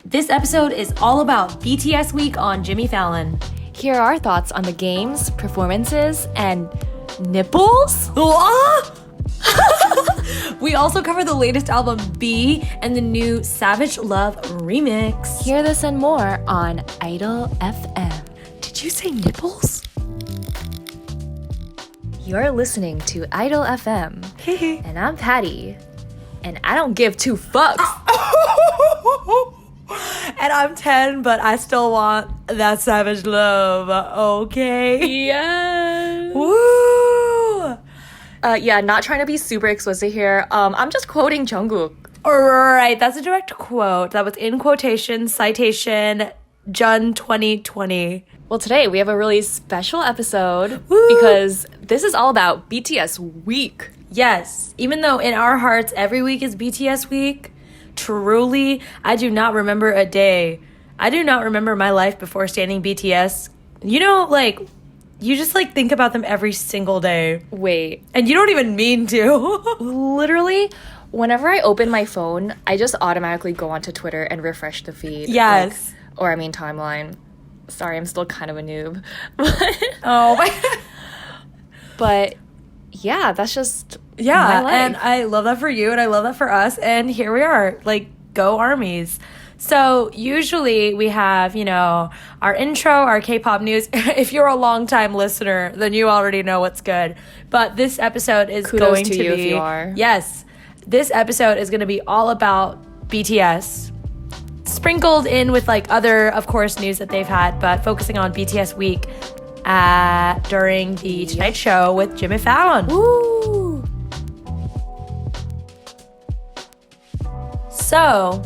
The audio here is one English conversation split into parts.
This episode is all about BTS week on Jimmy Fallon. Here are our thoughts on the games, performances, and nipples. We also cover the latest album B and the new Savage Love remix. Hear this and more on idolfm. Did you say nipples? You're listening to idolfm, and I'm Patty, and I don't give two fucks. And I'm 10, but I still want that savage love, okay? Yes. Woo! Yeah, not trying to be super explicit here. I'm just quoting Jungkook. Alright, that's a direct quote. That was in quotation, citation, Jun 2020. Well, today we have a really special episode Woo! because this is all about BTS week. Yes, even though in our hearts every week is BTS week, truly, I do not remember a day. I do not remember my life before standing BTS. You know, like, you just, like, think about them every single day. Wait. And you don't even mean to. Literally, whenever I open my phone, I just automatically go onto Twitter and refresh the feed. Yes. Timeline. Sorry, I'm still kind of a noob. Oh, my. But, yeah, that's just Yeah, my life. and I love that for you, and I love that for us, and here we are, like, go armies. So usually we have, you know, our intro, our K-pop news. If you're a long-time listener, then you already know what's good. But this episode is Kudos going to to you be... if you are. Yes. This episode is going to be all about BTS. Sprinkled in with, like, other, of course, news that they've had, but focusing on BTS week during the Tonight Show with Jimmy Fallon. Woo! So,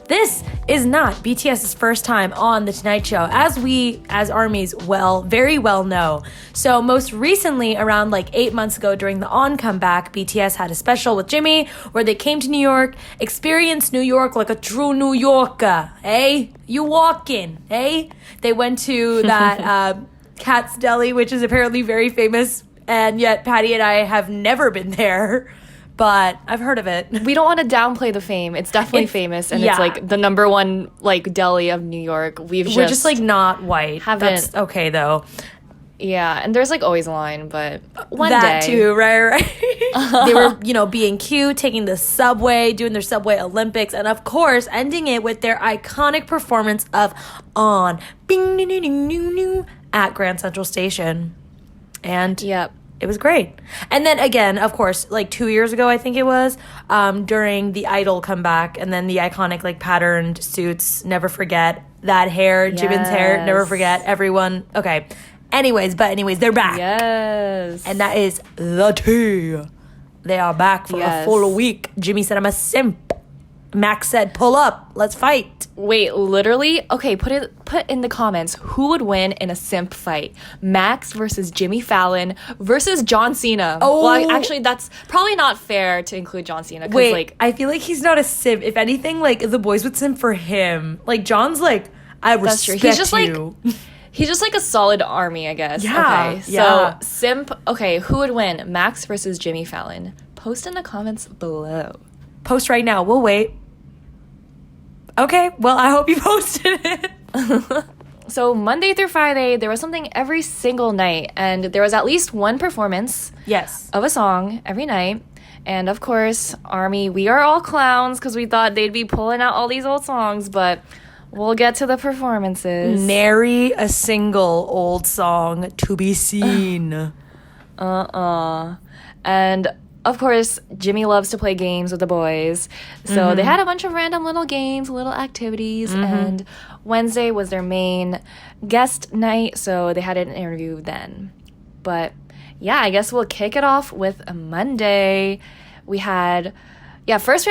this is not BTS's first time on The Tonight Show, as we, as armies, very well know. So, most recently, around like 8 months ago during the On comeback, BTS had a special with Jimmy where they came to New York, experienced New York like a true New Yorker, eh? You walk in, eh? They went to that Katz Deli, which is apparently very famous, and yet Patty and I have never been there. But I've heard of it. We don't want to downplay the fame. It's definitely famous, and yeah. it's like the number one like deli of New York. We're just like not white. That's okay though. Yeah, and there's like always a line, but one that day. too, right. They were, you know, being cute, taking the subway, doing their Subway Olympics, and of course, ending it with their iconic performance of On Bing Ding Ding Ding Ding Ding at Grand Central Station. And Yep. It was great. And then again, of course, like 2 years ago, I think it was, during the Idol comeback, and then the iconic like patterned suits, never forget. That hair, Jimin's hair, never forget. Everyone, okay. Anyways, they're back. Yes. And that is the tea. They are back for a full week. Jimmy said I'm a simp. Max said pull up, let's fight. Wait, literally? Okay, put in the comments who would win in a simp fight. Max versus Jimmy Fallon versus John Cena. Oh. Well, actually, that's probably not fair to include John Cena. Wait, like, I feel like he's not a simp. If anything, like, the boys would simp for him. Like, John's like, I that's respect true. He's just you. like... He's just like a solid army, I guess. Yeah, okay, so yeah. simp. Okay, who would win? Max versus Jimmy Fallon. Post in the comments below. Post right now. We'll wait. Okay, well, I hope you posted it. So Monday through Friday, there was something every single night, and there was at least one performance Yes. of a song every night. And of course, Army, we are all clowns because we thought they'd be pulling out all these old songs, but we'll get to the performances. Nary a single old song to be seen. And of course, Jimmy loves to play games with the boys. So they had a bunch of random little games, little activities, and Wednesday was their main guest night, so they had an interview then. But yeah, I guess we'll kick it off with a Monday. First we had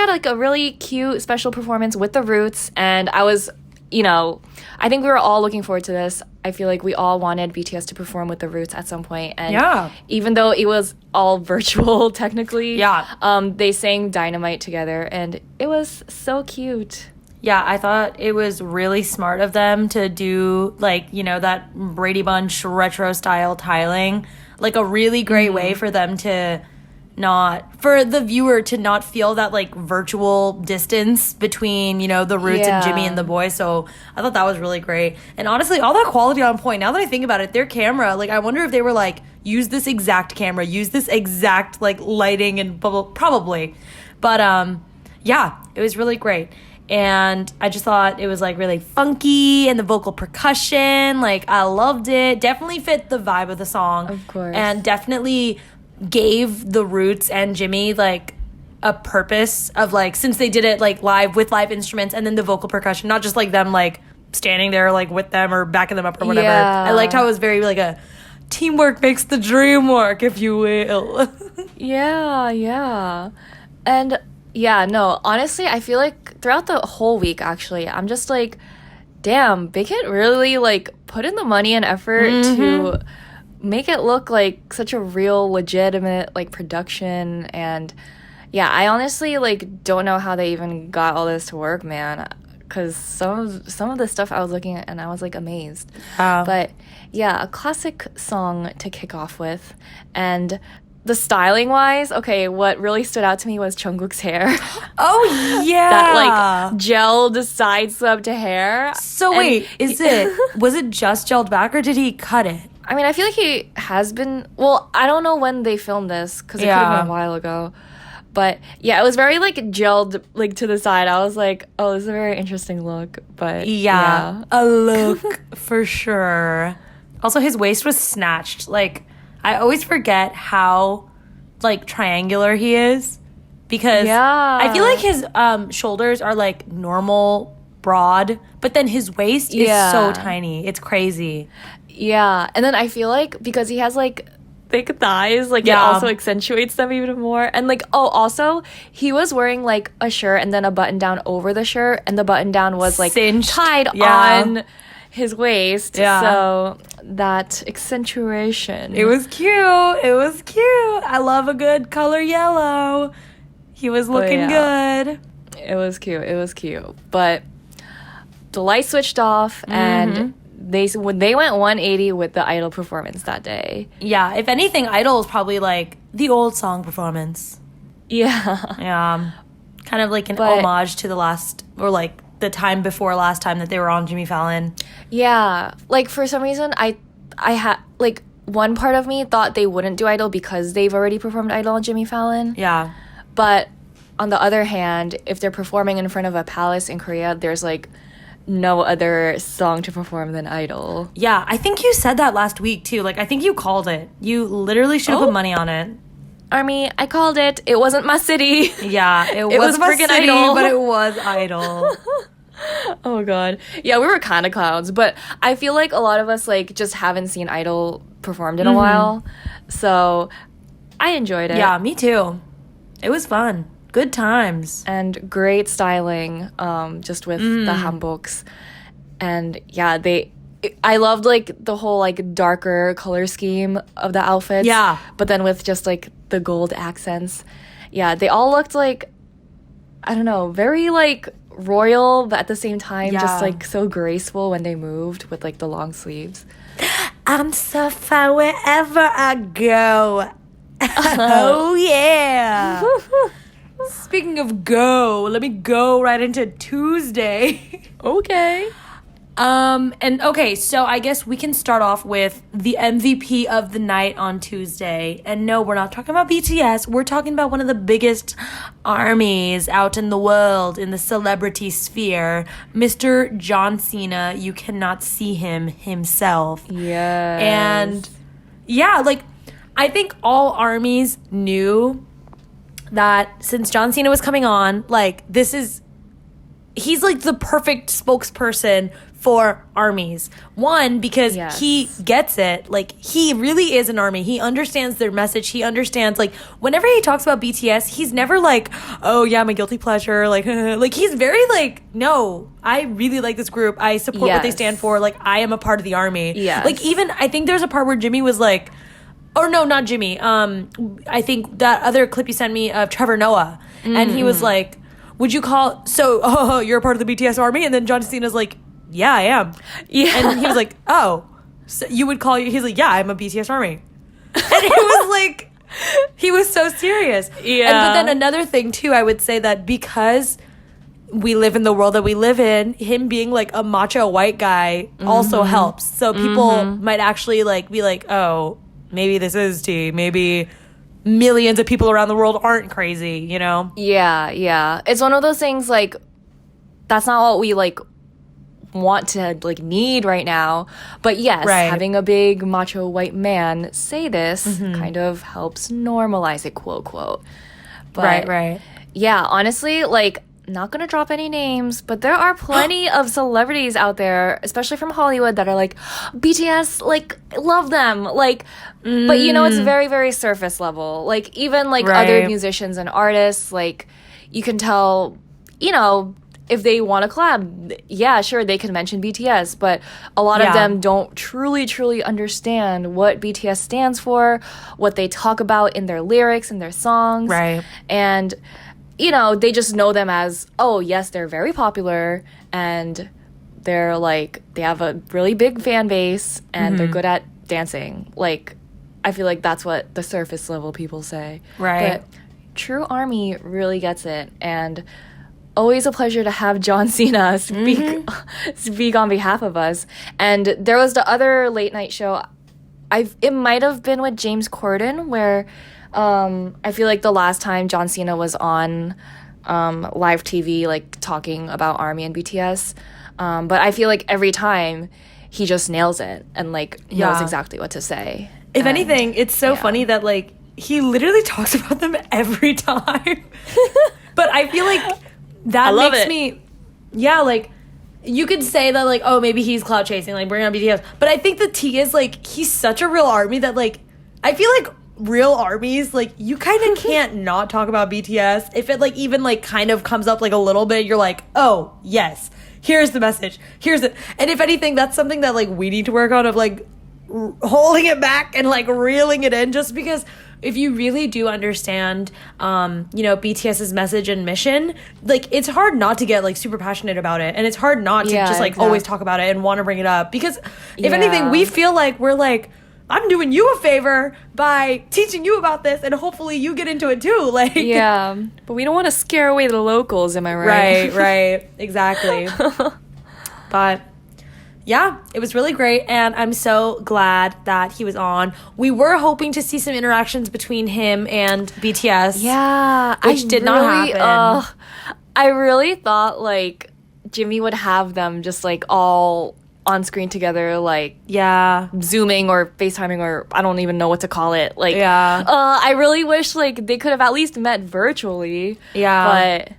like a really cute special performance with the Roots, and I was, I think we were all looking forward to this. I feel like we all wanted BTS to perform with the Roots at some point, and even though it was all virtual technically, they sang Dynamite together, and it was so cute. Yeah, I thought it was really smart of them to do, like, that Brady Bunch retro style tiling. Like, a really great way for them to for the viewer to not feel that like virtual distance between, you know, the roots and Jimmy and the boys. So I thought that was really great. And honestly, all that quality on point. Now that I think about it, their camera, like I wonder if they were like, use this exact camera, use this exact like lighting and bubble, probably. But yeah, it was really great. And I just thought it was like really funky, and the vocal percussion, like I loved it. Definitely fit the vibe of the song. Of course. And definitely gave the Roots and Jimmy like a purpose of like, since they did it like live with live instruments and then the vocal percussion, not just like them like standing there like with them or backing them up or whatever. Yeah. I liked how it was very like a teamwork makes the dream work, if you will. Yeah. And yeah, no, honestly, I feel like throughout the whole week, actually, I'm just like, damn, Big Hit really like put in the money and effort to make it look like such a real, legitimate like production. And yeah, I honestly like don't know how they even got all this to work, man. Because some of the stuff I was looking at and I was like amazed. But yeah, a classic song to kick off with. And the styling wise, okay, what really stood out to me was Jungkook's hair. Oh yeah, that like gelled side swept hair. So wait, was it just gelled back or did he cut it? I mean, I feel like he has been. Well, I don't know when they filmed this because it could have been a while ago. But yeah, it was very like gelled like to the side. I was like, oh, this is a very interesting look. But yeah. A look for sure. Also, his waist was snatched. Like, I always forget how like triangular he is because I feel like his shoulders are like normal broad, but then his waist is so tiny. It's crazy. Yeah, and then I feel like because he has like thick thighs, like it also accentuates them even more. And like, oh, also he was wearing like a shirt and then a button down over the shirt, and the button down was like cinched. Tied on his waist. So that accentuation. It was cute. I love a good color yellow. He was looking good. It was cute. But the light switched off and they went 180 with the Idol performance that day. Yeah, if anything, Idol is probably like the old song performance. Yeah. Kind of like an homage to the last, or like the time before last time that they were on Jimmy Fallon. Yeah. Like for some reason, I had like one part of me thought they wouldn't do Idol because they've already performed Idol on Jimmy Fallon. Yeah. But on the other hand, if they're performing in front of a palace in Korea, there's like no other song to perform than Idol. Yeah, I think you said that last week too. Like, I think you called it. You literally should have put money on it. Army, I called it. It wasn't my city. Yeah, it was my city, Idol. But it was Idol. Oh god. Yeah, we were kind of clowns, but I feel like a lot of us like just haven't seen Idol performed in a while. So I enjoyed it. Yeah, me too. It was fun. Good times. And great styling, just with the hanboks. And yeah, I loved like the whole like darker color scheme of the outfits. Yeah. But then with just like the gold accents. Yeah, they all looked like, I don't know, very like royal, but at the same time just like so graceful when they moved with like the long sleeves. I'm so fun wherever I go. Oh yeah. Speaking of go, let me go right into Tuesday. Okay. And okay, so I guess we can start off with the MVP of the night on Tuesday. And no, we're not talking about BTS. We're talking about one of the biggest armies out in the world, in the celebrity sphere, Mr. John Cena. You cannot see him himself. Yes. And yeah, like, I think all armies knew that since John Cena was coming on, like, he's like the perfect spokesperson for armies. One, because he gets it. Like, he really is an army. He understands their message. He understands, like, whenever he talks about BTS, he's never like, oh yeah, my guilty pleasure. Like, like, he's very like, no, I really like this group. I support what they stand for. Like, I am a part of the army. Yes. Like, even, I think there's a part where Jimmy was like, or no, not Jimmy. I think that other clip you sent me of Trevor Noah. And he was like, would you call, you're a part of the BTS army? And then John Cena's like, yeah, I am. Yeah. And he was like, oh, so you would call you, he's like, yeah, I'm a BTS army. And it was like, He was so serious. But then another thing too, I would say that because we live in the world that we live in, him being like a macho white guy also helps. So people might actually like be like, oh, maybe this is tea. Maybe millions of people around the world aren't crazy, you know? Yeah. It's one of those things like, that's not what we like want to like need right now. But yes, having a big macho white man say this kind of helps normalize it, quote, quote. But right. Yeah, honestly, like, not gonna drop any names, but there are plenty of celebrities out there, especially from Hollywood, that are like, BTS, like, love them, like, but you know, it's very, very surface level. Like, even like other musicians and artists, like, you can tell, you know, if they want to collab, yeah, sure, they can mention BTS, but a lot of them don't truly understand what BTS stands for, what they talk about in their lyrics, in their songs, and you know, they just know them as, oh, yes, they're very popular, and they're, like, they have a really big fan base, and they're good at dancing. Like, I feel like that's what the surface level people say. But true ARMY really gets it, and always a pleasure to have John Cena speak on behalf of us. And there was the other late night show, it might have been with James Corden, where I feel like the last time John Cena was on live TV, like, talking about ARMY and BTS, but I feel like every time he just nails it and, like, knows exactly what to say. If anything, it's so funny that, like, he literally talks about them every time. But I feel like that makes me, like, you could say that, like, oh, maybe he's clout chasing, like, bring on BTS. But I think the tea is, like, he's such a real ARMY that, like, I feel like real ARMYs, like, you kind of can't not talk about BTS. If it, like, even, like, kind of comes up, like, a little bit, you're like, oh, yes, here's the message. Here's it. And if anything, that's something that, like, we need to work on, of, like, holding it back and, like, reeling it in, just because if you really do understand, you know, BTS's message and mission, like, it's hard not to get, like, super passionate about it. And it's hard not to just, like, always talk about it and want to bring it up. Because if anything, we feel like we're, like, I'm doing you a favor by teaching you about this, and hopefully you get into it too. Like, but we don't want to scare away the locals, am I right? Right, exactly. But yeah, it was really great, and I'm so glad that he was on. We were hoping to see some interactions between him and BTS. Yeah, which did not happen. I really thought, like, Jimmy would have them just, like, all on screen together, like, Zooming or FaceTiming, or I don't even know what to call it. Like, I really wish, like, they could have at least met virtually. But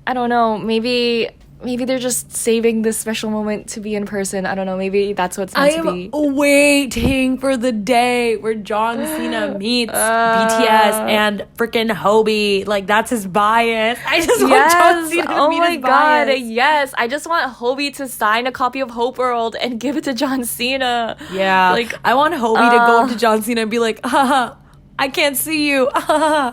I don't know, maybe they're just saving this special moment to be in person. I don't know, maybe that's what's meant to be. I am waiting for the day where John Cena meets BTS and freaking Hobie. Like, that's his bias. I just want John Cena to meet his bias. Yes, I just want Hobie to sign a copy of Hope World and give it to John Cena. Yeah, like, I want Hobie to go up to John Cena and be like, haha, I can't see you. I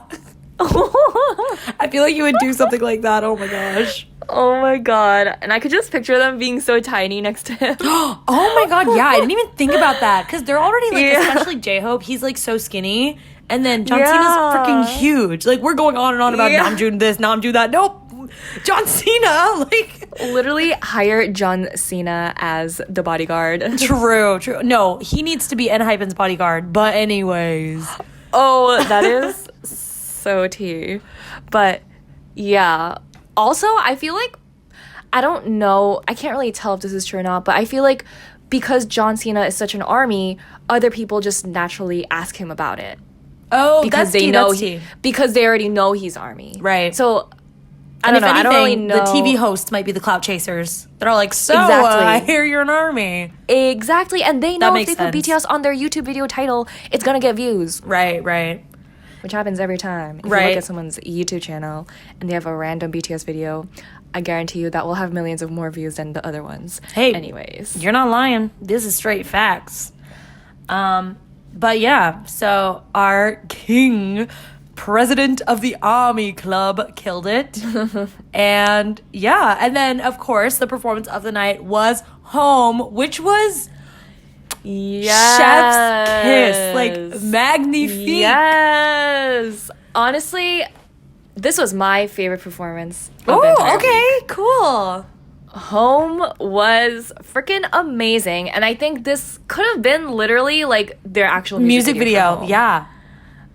feel like you would do something like that. Oh my gosh. Oh my god. And I could just picture them being so tiny next to him. Oh my god, yeah, I didn't even think about that, because they're already, like, especially J-Hope, he's, like, so skinny, and then John Cena's freaking huge. Like, we're going on and on about Namjoon this, Namjoon that. Nope, John Cena, like, literally hire John Cena as the bodyguard. True. No, he needs to be ENHYPEN's bodyguard, but anyways. Oh, that is so tea. But yeah, also, I feel like, I don't know, I can't really tell if this is true or not, but I feel like because John Cena is such an ARMY, other people just naturally ask him about it. Oh, because they know because they already know he's ARMY. Right. So, I don't know, really know. The TV hosts might be the clout chasers. They're all like, so, I hear you're an ARMY. Exactly, and they know if they put BTS on their YouTube video title, it's gonna get views. Right. Which happens every time. If you look at someone's YouTube channel and they have a random BTS video, I guarantee you that will have millions of more views than the other ones. Hey, anyways, you're not lying. This is straight facts. But yeah, so our king, president of the ARMY Club, killed it. And yeah, and then of course the performance of the night was Home, which was Yes. Chef's kiss. Like, magnifique. Yes. Honestly, this was my favorite performance of the entire Oh, okay. week. Cool. Home was freaking amazing. And I think this could have been literally like their actual music video. Yeah.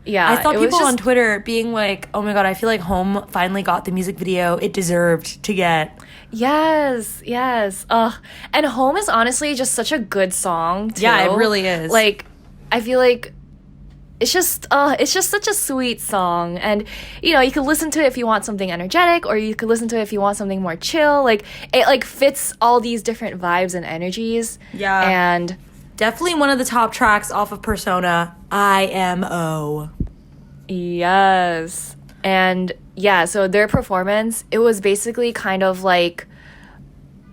Yeah. I saw it was people just- on Twitter being like, oh my God, I feel like Home finally got the music video it deserved to get. Yes, yes. And Home is honestly just such a good song too. Yeah, it really is. Like, I feel like it's just such a sweet song. And you know, you could listen to it if you want something energetic, or you could listen to it if you want something more chill. Like, it like fits all these different vibes and energies. Yeah. And Definitely one of the top tracks off of Persona, IMO. yes. And yeah, so their performance, it was basically kind of like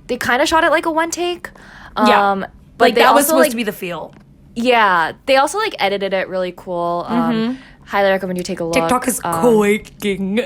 they kind of shot it like a one take. Yeah. But Like, they that was also, supposed like, to be the feel. yeah, they also like edited it really cool. Highly recommend you take a look. TikTok is quaking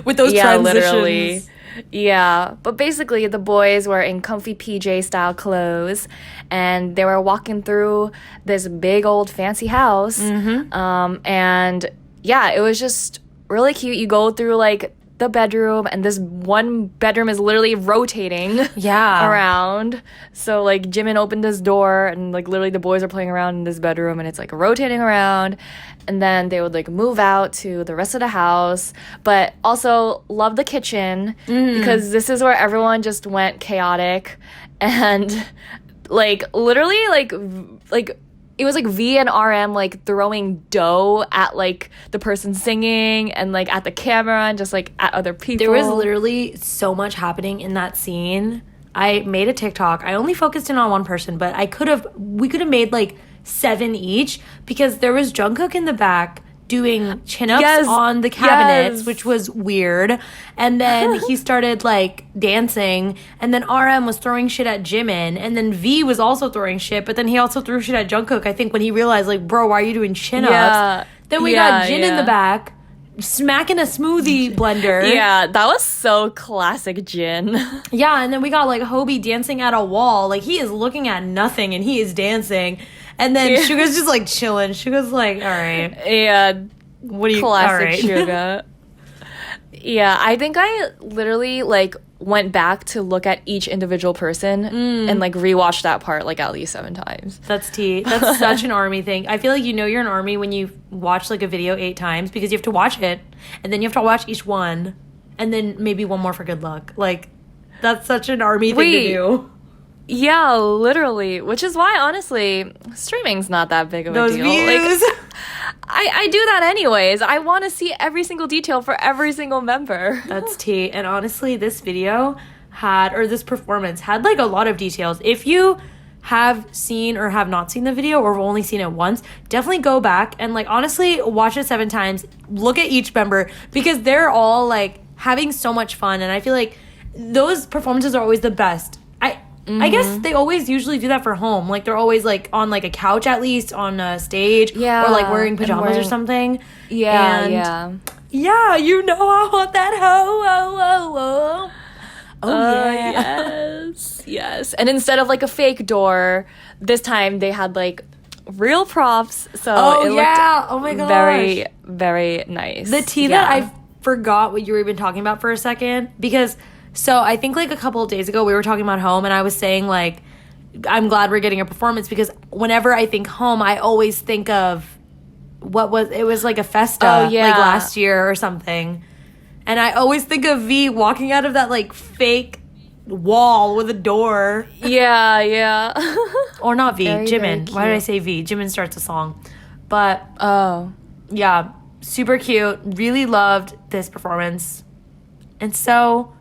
with those transitions. Literally. Yeah, but basically the boys were in comfy PJ style clothes, and they were walking through this big old fancy house. And yeah, it was just really cute. You go through like the bedroom, and this one bedroom is literally rotating around. So like Jimin opened this door, and like literally the boys are playing around in this bedroom, and it's like rotating around. And then they would like move out to the rest of the house. But also love the kitchen, because this is where everyone just went chaotic, and like literally like it was like V and RM like throwing dough at like the person singing, and like at the camera, and just like at other people. There was literally so much happening in that scene. I made a TikTok. I only focused in on one person, but we could have made like 7 each, because there was Jungkook in the back doing chin-ups on the cabinets, which was weird. And then he started like dancing, and then RM was throwing shit at Jimin, and then V was also throwing shit, but then he also threw shit at Jungkook, I think, when he realized like, bro, why are you doing chin-ups? Yeah. Then we got Jin in the back smacking a smoothie blender. Yeah, that was so classic Jin. Yeah, and then we got like Hobie dancing at a wall. Like, he is looking at nothing and he is dancing. And then Suga's just like chilling. Suga's like, all right. Yeah. What do you Classic Suga. Yeah, I think I literally like went back to look at each individual person and like rewatched that part like at least 7 times. That's tea. That's such an ARMY thing. I feel like you know you're an ARMY when you watch like a video 8 times, because you have to watch it, and then you have to watch each one, and then maybe one more for good luck. Like, that's such an ARMY thing to do. Yeah, literally. Which is why, honestly, streaming's not that big of a Those deal. views. Like, I do that anyways. I want to see every single detail for every single member. That's tea. And honestly, this this performance had like a lot of details. If you have seen or have not seen the video, or have only seen it once, definitely go back and like honestly watch it 7 times. Look at each member, because they're all like having so much fun, and I feel like those performances are always the best. I guess they always usually do that for Home. Like, they're always like on like a couch, at least on a stage, or like wearing pajamas or something. Yeah, you know I want that yes. And instead of like a fake door, this time they had like real props. So it looked oh my gosh, very, very nice. The tea that I forgot what you were even talking about for a second, because so I think like a couple of days ago we were talking about Home, and I was saying like I'm glad we're getting a performance, because whenever I think Home, I always think of it was like a festa like last year or something, and I always think of V walking out of that like fake wall with a door. Yeah. Or not V, very, Jimin. very Why did I say V? Jimin starts a song. But yeah, super cute. Really loved this performance. And so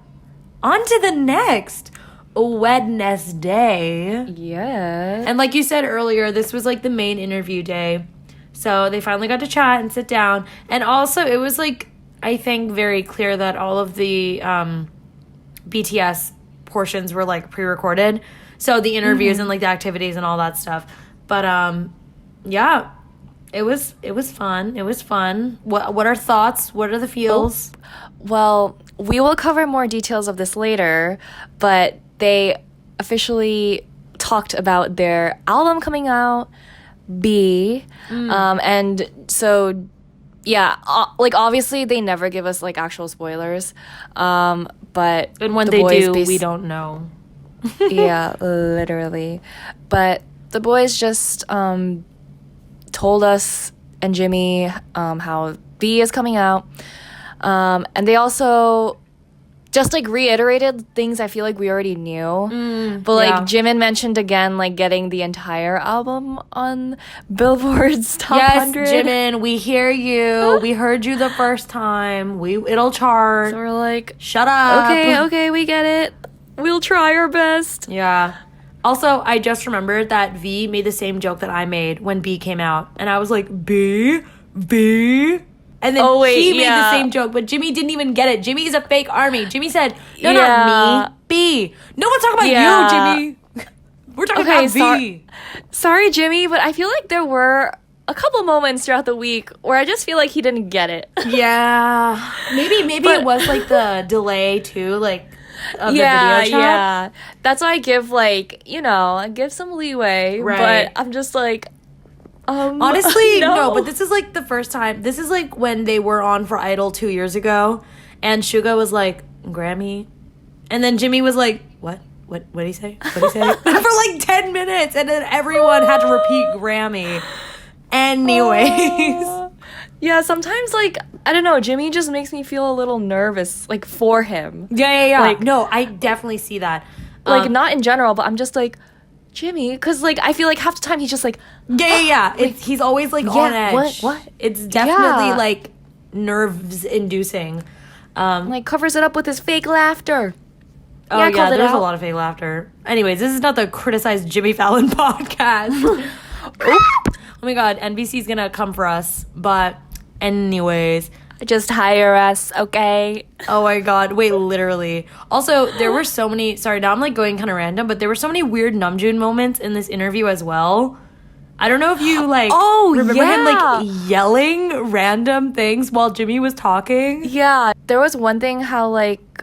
on to the next Wednesday. Yeah. And like you said earlier, this was like the main interview day. So they finally got to chat and sit down. And also it was like, I think, very clear that all of the BTS portions were like pre-recorded. So the interviews and like the activities and all that stuff. But yeah, it was fun. It was fun. What are thoughts? What are the feels? Well, we will cover more details of this later, but they officially talked about their album coming out, B. And so, yeah, like, obviously, they never give us, like, actual spoilers. But and when they do, we don't know. Yeah, literally. But the boys just told us and Jimmy how B is coming out. And they also just like reiterated things I feel like we already knew. But like Jimin mentioned again, like getting the entire album on Billboard's top 100. Yes, Jimin, we hear you. We heard you the first time. It'll chart. So we're like, shut up. Okay, we get it. We'll try our best. Yeah. Also, I just remembered that V made the same joke that I made when B came out. And I was like, B? And then he made the same joke, but Jimmy didn't even get it. Jimmy is a fake army. Jimmy said, no, not me, B. No one's talking about you, Jimmy. We're talking about B. Sorry, Jimmy, but I feel like there were a couple moments throughout the week where I just feel like he didn't get it. Yeah. Maybe it was like the delay too, like of the video chat. Yeah. That's why I give I give some leeway. Right. But I'm just like, honestly, no, but this is like the first time. This is like when they were on for Idol 2 years ago, and Suga was like, Grammy, and then Jimmy was like, what did he say? For like 10 minutes, and then everyone had to repeat Grammy. Anyways. Yeah, sometimes, like, I don't know, Jimmy just makes me feel a little nervous, like, for him. Yeah. Like, no, I definitely see that. Like, not in general, but I'm just like, Jimmy, because, like, I feel like half the time he's just like... Yeah. He's always, like, on edge. What? It's definitely, like, nerves-inducing. Like, covers it up with his fake laughter. Oh, yeah, there's a lot of fake laughter. Anyways, this is not the Criticize Jimmy Fallon podcast. Oh my God, NBC's gonna come for us. But anyways... Just hire us, okay? Oh my God, wait, literally. Also, there were so many... Sorry, now I'm like going kind of random, but there were so many weird Namjoon moments in this interview as well. I don't know if you like... remember him like yelling random things while Jimmy was talking? Yeah, there was one thing how like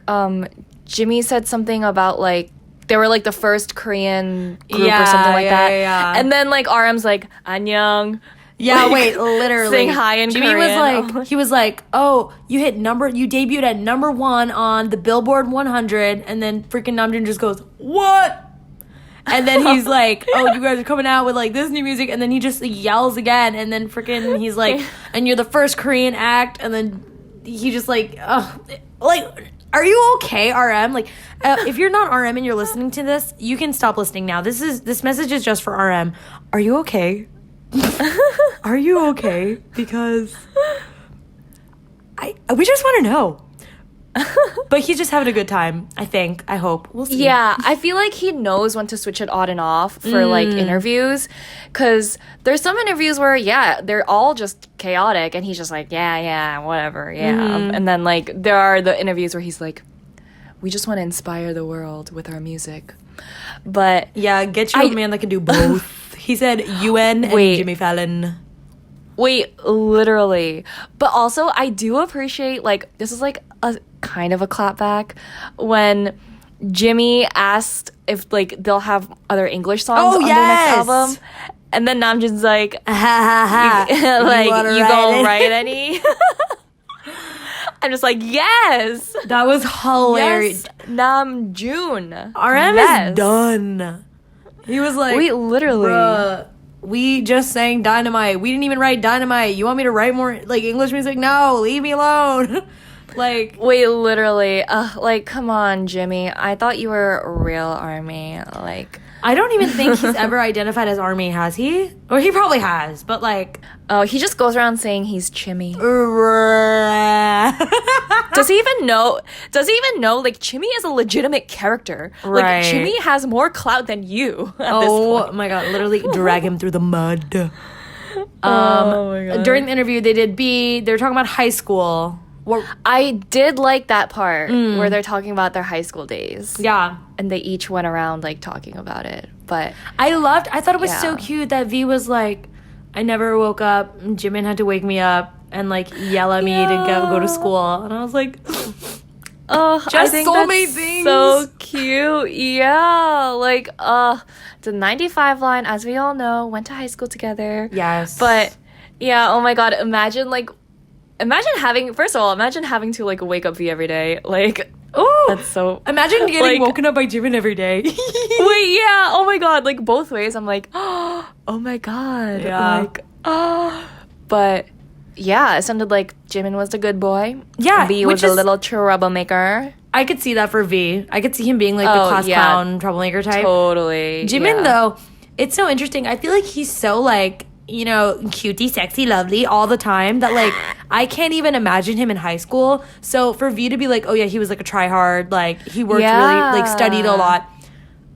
Jimmy said something about like they were like the first Korean group or something like that. Yeah. And then like RM's like, annyeong. Yeah, like, wait, literally. Saying hi in Jimmy Korean. He was like, oh, you debuted at number 1 on the Billboard 100, and then freaking Namjoon just goes, what? And then he's like, oh, you guys are coming out with like this new music, and then he just yells again, and then freaking he's like, and you're the first Korean act, and then he just like, are you okay, RM? Like, if you're not RM and you're listening to this, you can stop listening now. This message is just for RM. Are you okay? Are you okay? Because we just want to know. But he's just having a good time, I hope. We'll see. Yeah, I feel like he knows when to switch it on and off for like interviews, because there's some interviews where they're all just chaotic and he's just like whatever and then like there are the interviews where he's like, we just want to inspire the world with our music. But get you a man that can do both. He said UN and Jimmy Fallon. Wait, literally. But also, I do appreciate, like, this is like a kind of a clapback when Jimmy asked if, like, they'll have other English songs on their next album. And then Namjoon's like, like, you gonna write any? I'm just like, yes! That was hilarious. Yes, Namjoon. RM is done. He was like, wait, literally. Bruh, we just sang Dynamite. We didn't even write Dynamite. You want me to write more like English music? No, leave me alone. Like, wait, literally. Like, come on, Jimmy. I thought you were a real army. Like, I don't even think he's ever identified as army, has he? Or he probably has, but like, oh, he just goes around saying he's Chimmy. Does he even know? Like, Chimmy is a legitimate character. Right. Like, Chimmy has more clout than you at this point. My God, literally drag him through the mud. Oh my God. During the interview, they were talking about high school. I did like that part where they're talking about their high school days. Yeah. And they each went around, like, talking about it. But I thought it was so cute that V was like, I never woke up. Jimin had to wake me up and, like, yell at me to go to school. And I was like, I Just think soulmate that's things. so cute. Yeah, like the 95 line, as we all know, went to high school together. Yes. But yeah, oh my god, imagine having, first of all, imagine having to like wake up V every day. Like, Ooh, that's so, imagine getting like, woken up by Jimin every day. wait, yeah, oh my god, like both ways. I'm like, oh my god. Yeah. Like, but yeah, it sounded like Jimin was the good boy. Yeah, V was a little troublemaker. I could see that for V. I could see him being like the class clown troublemaker type. Totally. Jimin, though, it's so interesting. I feel like he's so like, you know, cutie, sexy, lovely all the time that like I can't even imagine him in high school. So for V to be like, oh yeah, he was like a tryhard, like he worked really, like studied a lot.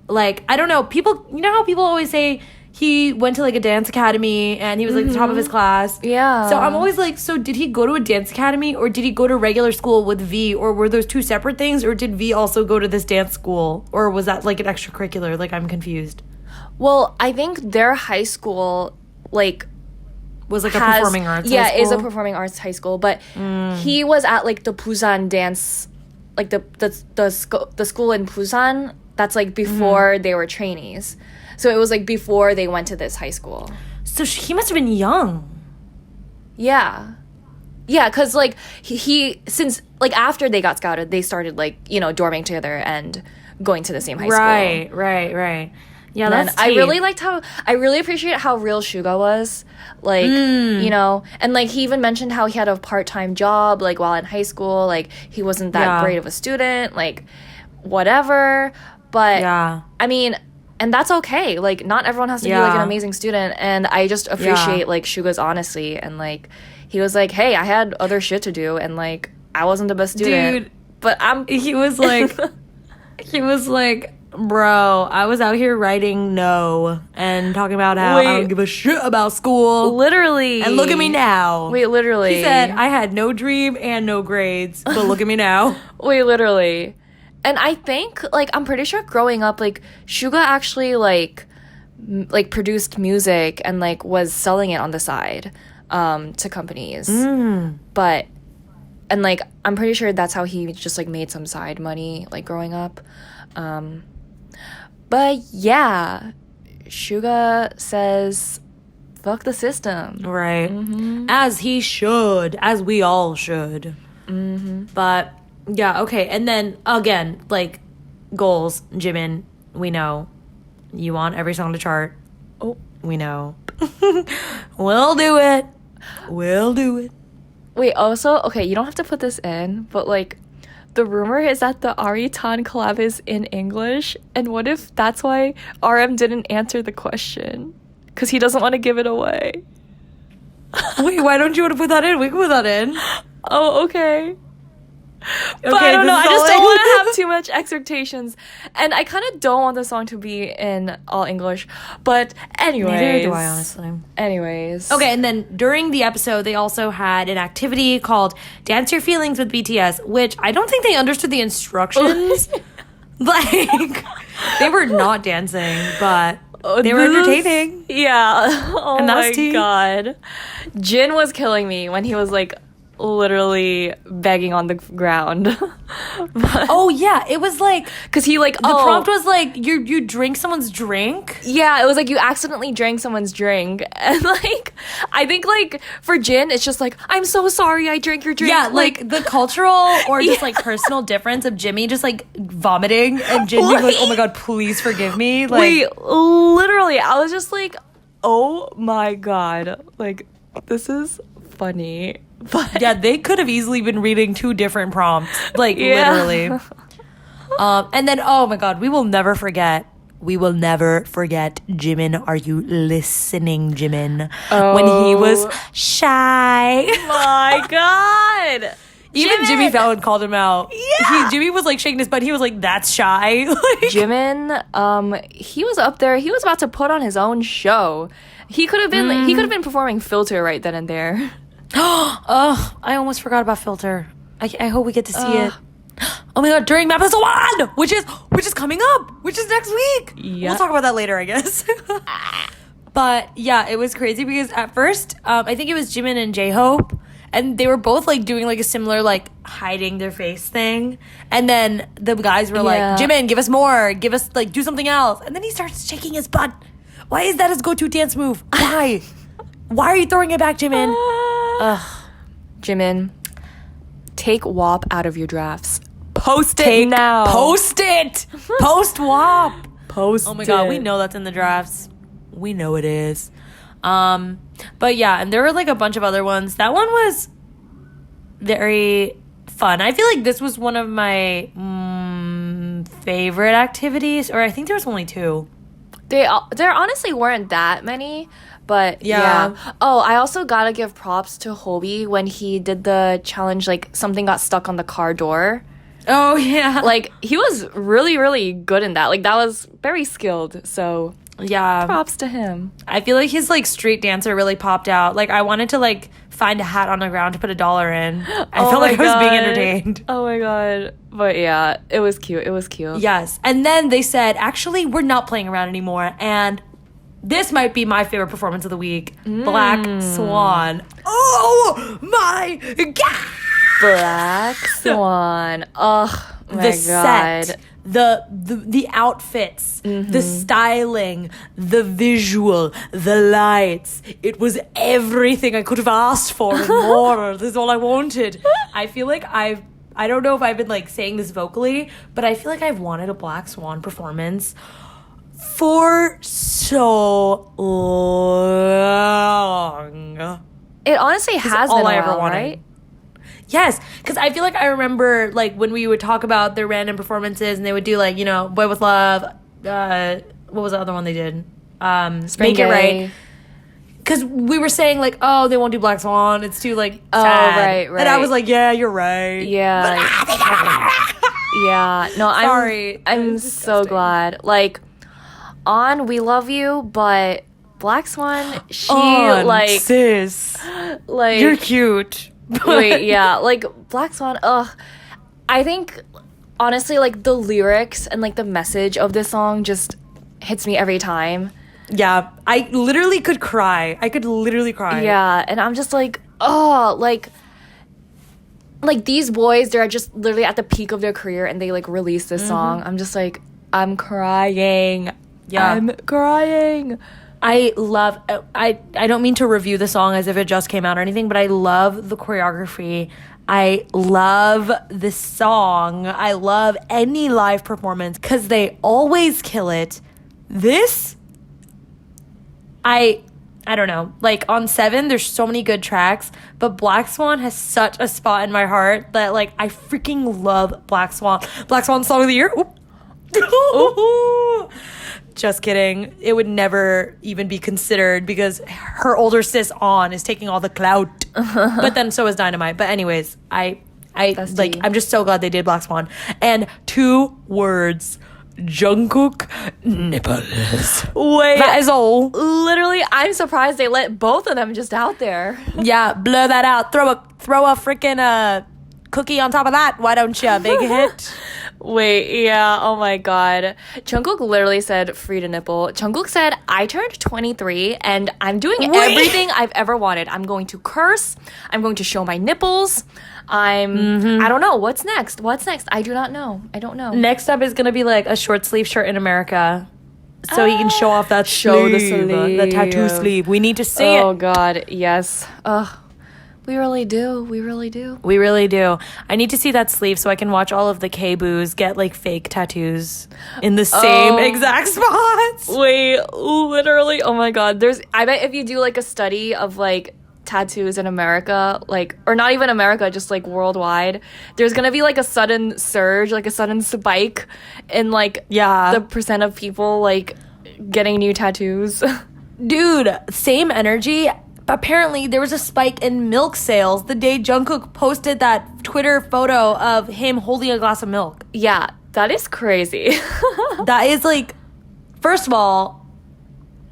Like, I don't know, people, you know how people always say he went to like a dance academy and he was like the top of his class. Yeah. So I'm always like, so did he go to a dance academy or did he go to regular school with V, or were those two separate things, or did V also go to this dance school, or was that like an extracurricular? Like, I'm confused. Well, I think their high school like was like a performing arts high school? Yeah, is a performing arts high school, but he was at like the Busan dance, like the school in Busan that's like before they were trainees. So it was like before they went to this high school. So he must have been young. Yeah. Yeah, because like he since like after they got scouted, they started like, you know, dorming together and going to the same high school. Right. Yeah, And that's I deep. really appreciate how real Suga was. Like, you know, and like he even mentioned how he had a part-time job like while in high school. Like he wasn't that great of a student, like whatever. But I mean, and that's okay. Like not everyone has to be like an amazing student. And I just appreciate like Suga's honesty, and like he was like, hey, I had other shit to do and like I wasn't the best student. Dude, but he was like bro, I was out here writing no and talking about how I don't give a shit about school. Literally. And look at me now. Wait, literally. He said, I had no dream and no grades, but look at me now. Wait, literally. And I think, like, I'm pretty sure growing up, like, Suga actually, like produced music and, like, was selling it on the side to companies. But, and, like, I'm pretty sure that's how he just, like, made some side money, like, growing up. But yeah, Suga says, fuck the system. Right. As he should. As we all should. But, yeah, okay. And then, again, like, goals, Jimin, we know. You want every song to chart. Oh. We know. We'll do it. We'll do it. Wait, also, okay, you don't have to put this in, but, like, the rumor is that the Ari-tan collab is in English, and what if that's why RM didn't answer the question? Because he doesn't want to give it away. Wait, why don't you want to put that in? We can put that in. Oh, okay. But Okay, I don't know, I just don't in. want to have too much expectations. And I kind of don't want the song to be in all English. But anyways. Neither do I, honestly. Anyways. Okay, and then during the episode, they also had an activity called Dance Your Feelings with BTS, which I don't think they understood the instructions. Like, they were not dancing, but they were entertaining. Yeah. Oh and my god. Jin was killing me when he was like literally begging on the ground. Oh yeah, it was like because he like the prompt was like you drink someone's drink. Yeah, it was like you accidentally drank someone's drink, and like I think like for Jin it's just like I'm so sorry I drank your drink. Yeah, like the cultural or just like personal difference of Jimmy just like vomiting and Jin being like, oh my god, please forgive me. Like, wait, literally I was just like, oh my god, like this is funny. But yeah, they could have easily been reading two different prompts, like literally. And then, oh my god, we will never forget Jimin. Are you listening, Jimin? Oh. When he was shy. My god. Even Jimmy Fallon called him out. Yeah. Jimmy was like shaking his butt. He was like, that's shy. Jimin, he was up there. He was about to put on his own show. He could have been like, he could have been performing Filter right then and there. Oh, I almost forgot about Filter. I hope we get to see it. Oh my god, during Map of Swan, which is coming up, which is next week. Yeah. We'll talk about that later, I guess. But yeah, it was crazy because at first, I think it was Jimin and J-Hope, and they were both like doing like a similar like hiding their face thing, and then the guys were like, Jimin, give us more, give us like do something else, and then he starts shaking his butt. Why is that his go-to dance move? Why are you throwing it back, Jimin? Ugh. Jimin, take WAP out of your drafts. Post it now. Post it. Post WAP. Post Oh my god, we know that's in the drafts. We know it is. But yeah, and there were like a bunch of other ones. That one was very fun. I feel like this was one of my favorite activities, or I think there was only 2. There honestly weren't that many, but yeah. Oh, I also gotta give props to Hobie when he did the challenge, like something got stuck on the car door. Oh yeah. Like he was really, really good in that. Like that was very skilled. So yeah, props to him. I feel like his like street dancer really popped out. Like I wanted to like find a hat on the ground to put $1 in. I felt like I was being entertained. Oh my god. But yeah, it was cute. It was cute. Yes. And then they said, actually, we're not playing around anymore. And this might be my favorite performance of the week. Black Swan. Oh my god. Black Swan. Oh my god. Set, the outfits, the styling, the visual, the lights. It was everything I could have asked for and more. This is all I wanted. I feel like I don't know if I've been like saying this vocally, but I feel like I've wanted a Black Swan performance for so long. It honestly has all been I ever wanted. right? Yes, because I feel like I remember like when we would talk about their random performances, and they would do like, you know, Boy With Love. What was the other one they did? Make It Right. Because we were saying like, oh, they won't do Black Swan. It's too like sad. Right. And I was like, yeah, you're right. Yeah. Yeah. No, Sorry. I'm so glad. Like, On We Love You, but Black Swan, she like sis, like you're cute. Wait, yeah, like Black Swan. I think honestly, like the lyrics and like the message of this song just hits me every time. Yeah, I literally could cry. I could literally cry. Yeah, and I'm just like, oh, like these boys, they're just literally at the peak of their career, and they like release this song. I'm just like, I'm crying. Yeah, I'm crying. I love, I don't mean to review the song as if it just came out or anything, but I love the choreography. I love the song. I love any live performance because they always kill it. This, I don't know. Like on 7, there's so many good tracks, but Black Swan has such a spot in my heart that like I freaking love Black Swan. Black Swan Song of the Year. Just kidding. It would never even be considered because her older sis On is taking all the clout. But then so is Dynamite. But anyways, I like I'm just so glad they did Black Swan. And 2 words. Jungkook nipples. Wait, that is all. Literally, I'm surprised they let both of them just out there. Yeah, blur that out. Throw a freaking cookie on top of that. Why don't you? Big hit. Wait, yeah, oh my god. Jungkook literally said free to nipple. Jungkook said, I turned 23 and I'm doing everything I've ever wanted. I'm going to curse. I'm going to show my nipples. I don't know. What's next? I do not know. I don't know. Next up is going to be like a short sleeve shirt in America. So he can show off that sleeve, the tattoo sleeve. We need to see it. Oh god, yes. We really do. We really do. We really do. I need to see that sleeve so I can watch all of the K-boos get like fake tattoos in the same exact spots. Wait, literally. Oh my god. I bet if you do like a study of like tattoos in America, like, or not even America, just like worldwide, there's gonna be like a sudden surge, like a sudden spike in like the percent of people like getting new tattoos. Dude, same energy. Apparently, there was a spike in milk sales the day Jungkook posted that Twitter photo of him holding a glass of milk. Yeah, that is crazy. That is like, first of all,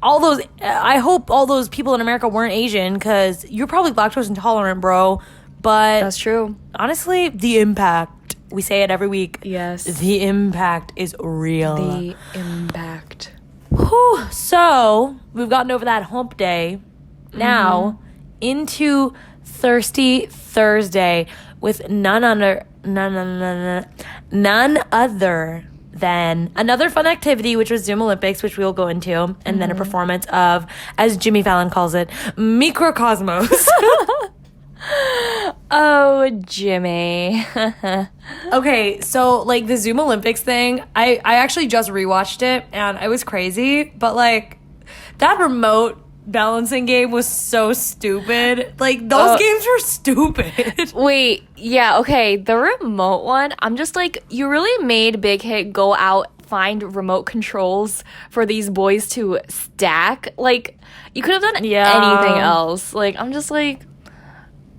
I hope all those people in America weren't Asian because you're probably lactose intolerant, bro. But that's true. Honestly, the impact, we say it every week. Yes. The impact is real. The impact. Whew. So, we've gotten over that hump day. Now, into Thirsty Thursday with none other than another fun activity, which was Zoom Olympics, which we will go into, and then a performance of, as Jimmy Fallon calls it, microcosmos. Oh, Jimmy. Okay, so like the Zoom Olympics thing, I actually just rewatched it and I was crazy, but like that remote balancing game was so stupid. Like those games were stupid. Wait, yeah, okay, the remote one, I'm just like, you really made Big Hit go out, find remote controls for these boys to stack. Like, you could have done anything else. Like, I'm just like,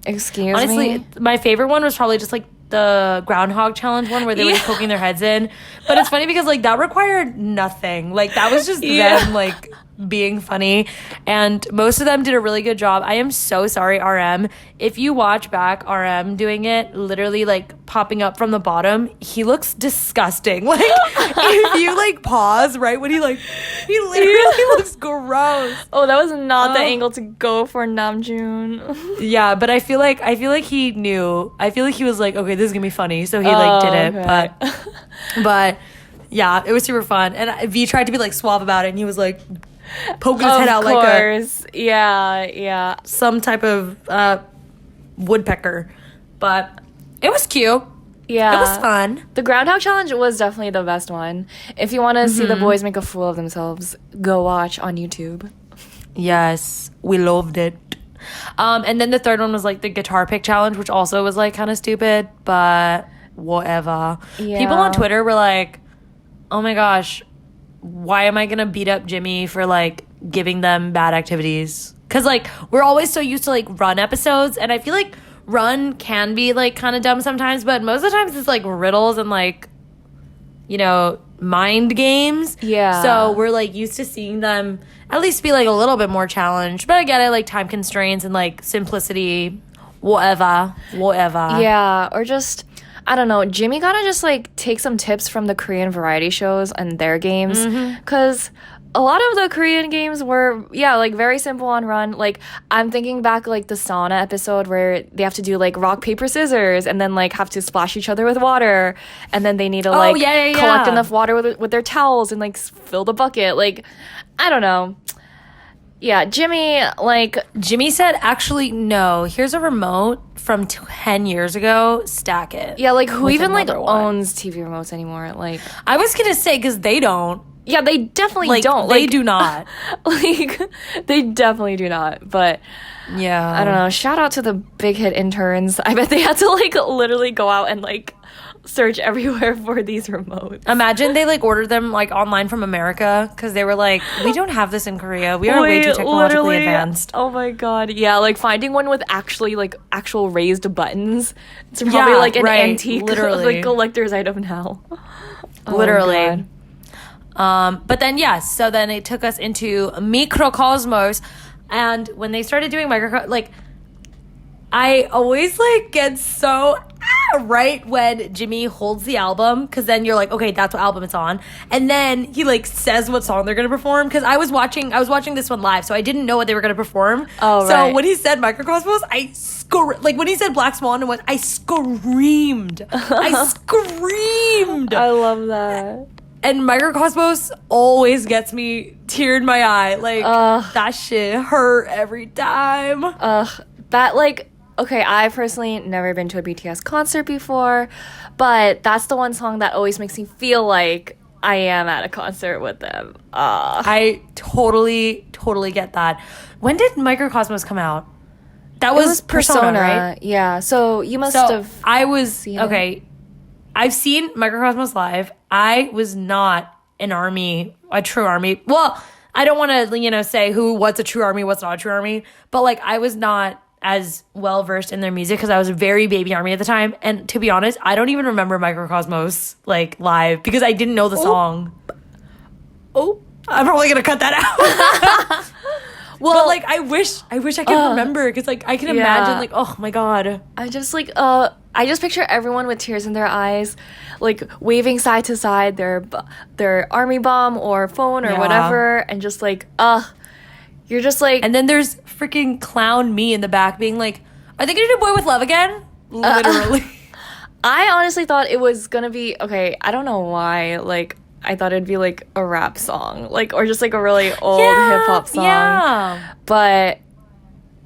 excuse me? Honestly, my favorite one was probably just like the groundhog challenge one where they were just poking their heads in. But it's funny because like that required nothing. Like that was just them like being funny, and most of them did a really good job. I am so sorry, RM. If you watch back RM doing it, literally like popping up from the bottom, he looks disgusting. Like if you like pause right when he literally looks gross. Oh, that was not the angle to go for Namjoon. Yeah, but I feel like he knew. I feel like he was like, okay, this is gonna be funny, so he like did it. Okay. But yeah, it was super fun. And V tried to be like suave about it, and he was like poking his head out like some type of woodpecker. But it was cute. Yeah, it was fun. The groundhog challenge was definitely the best one. If you want to see the boys make a fool of themselves, go watch on YouTube. Yes, we loved it. And then the third one was like the guitar pick challenge, which also was like kind of stupid, but whatever. Yeah. People on Twitter were like, oh my gosh, why am I gonna beat up Jimmy for like giving them bad activities? Because like we're always so used to like Run episodes, and I feel like Run can be like kind of dumb sometimes, but most of the times it's like riddles and like, you know, mind games. Yeah. So we're like used to seeing them at least be like a little bit more challenged. But I get it, like time constraints and like simplicity, whatever. Yeah, or just, I don't know, Jimmy gotta just like take some tips from the Korean variety shows and their games, because a lot of the Korean games were, like very simple on Run. Like, I'm thinking back, like, the sauna episode where they have to do, like, rock, paper, scissors, and then, like, have to splash each other with water, and then they need to, like, collect enough water with their towels and, like, fill the bucket. Like, I don't know. Yeah, Jimmy said, actually, no, here's a remote from 10 years ago, stack it. Yeah, like, who even, like, owns TV remotes anymore? Like, I was gonna say, because they don't. Yeah, they definitely don't. They do not. Like, they definitely do not. But, yeah. I don't know. Shout out to the Big Hit interns. I bet they had to, like, literally go out and, like, search everywhere for these remotes. Imagine they, like, ordered them, like, online from America, because they were like, we don't have this in Korea. We are way too technologically advanced. Oh, my God. Yeah, like, finding one with actually, like, actual raised buttons. It's probably, like, an antique, like, collector's item now. Literally. But then, so then it took us into microcosmos, and when they started doing like, I always, like, get so right when Jimmy holds the album, because then you're like, okay, that's what album it's on, and then he, like, says what song they're gonna perform, because I was watching this one live, so I didn't know what they were gonna perform. So when he said microcosmos, like, when he said Black Swan, I screamed. I screamed. I love that. And Microcosmos always gets me tear in my eye. Like, that shit hurt every time. That, like, okay, I've personally never been to a BTS concert before, but that's the one song that always makes me feel like I am at a concert with them. I totally get that. When did Microcosmos come out? That was Persona, right? Yeah, so you must have seen it. I've seen Microcosmos live. I was not a true ARMY. Well, I don't want to, say what's a true ARMY, what's not a true ARMY. But, like, I was not as well-versed in their music because I was a very baby ARMY at the time. And to be honest, I don't even remember Microcosmos, like, live because I didn't know the song. I'm probably going to cut that out. Well, but, like, I wish I could remember because, like, I can imagine, like, oh, my God. I just picture everyone with tears in their eyes, like, waving side to side their ARMY bomb or phone or whatever, and just, like, you're just, like... And then there's freaking clown me in the back being like, Are they gonna do Boy With Love again? Literally. I honestly thought it was gonna be okay. I don't know why. Like, I thought it'd be like a rap song, like, or just like a really old hip hop song. Yeah. But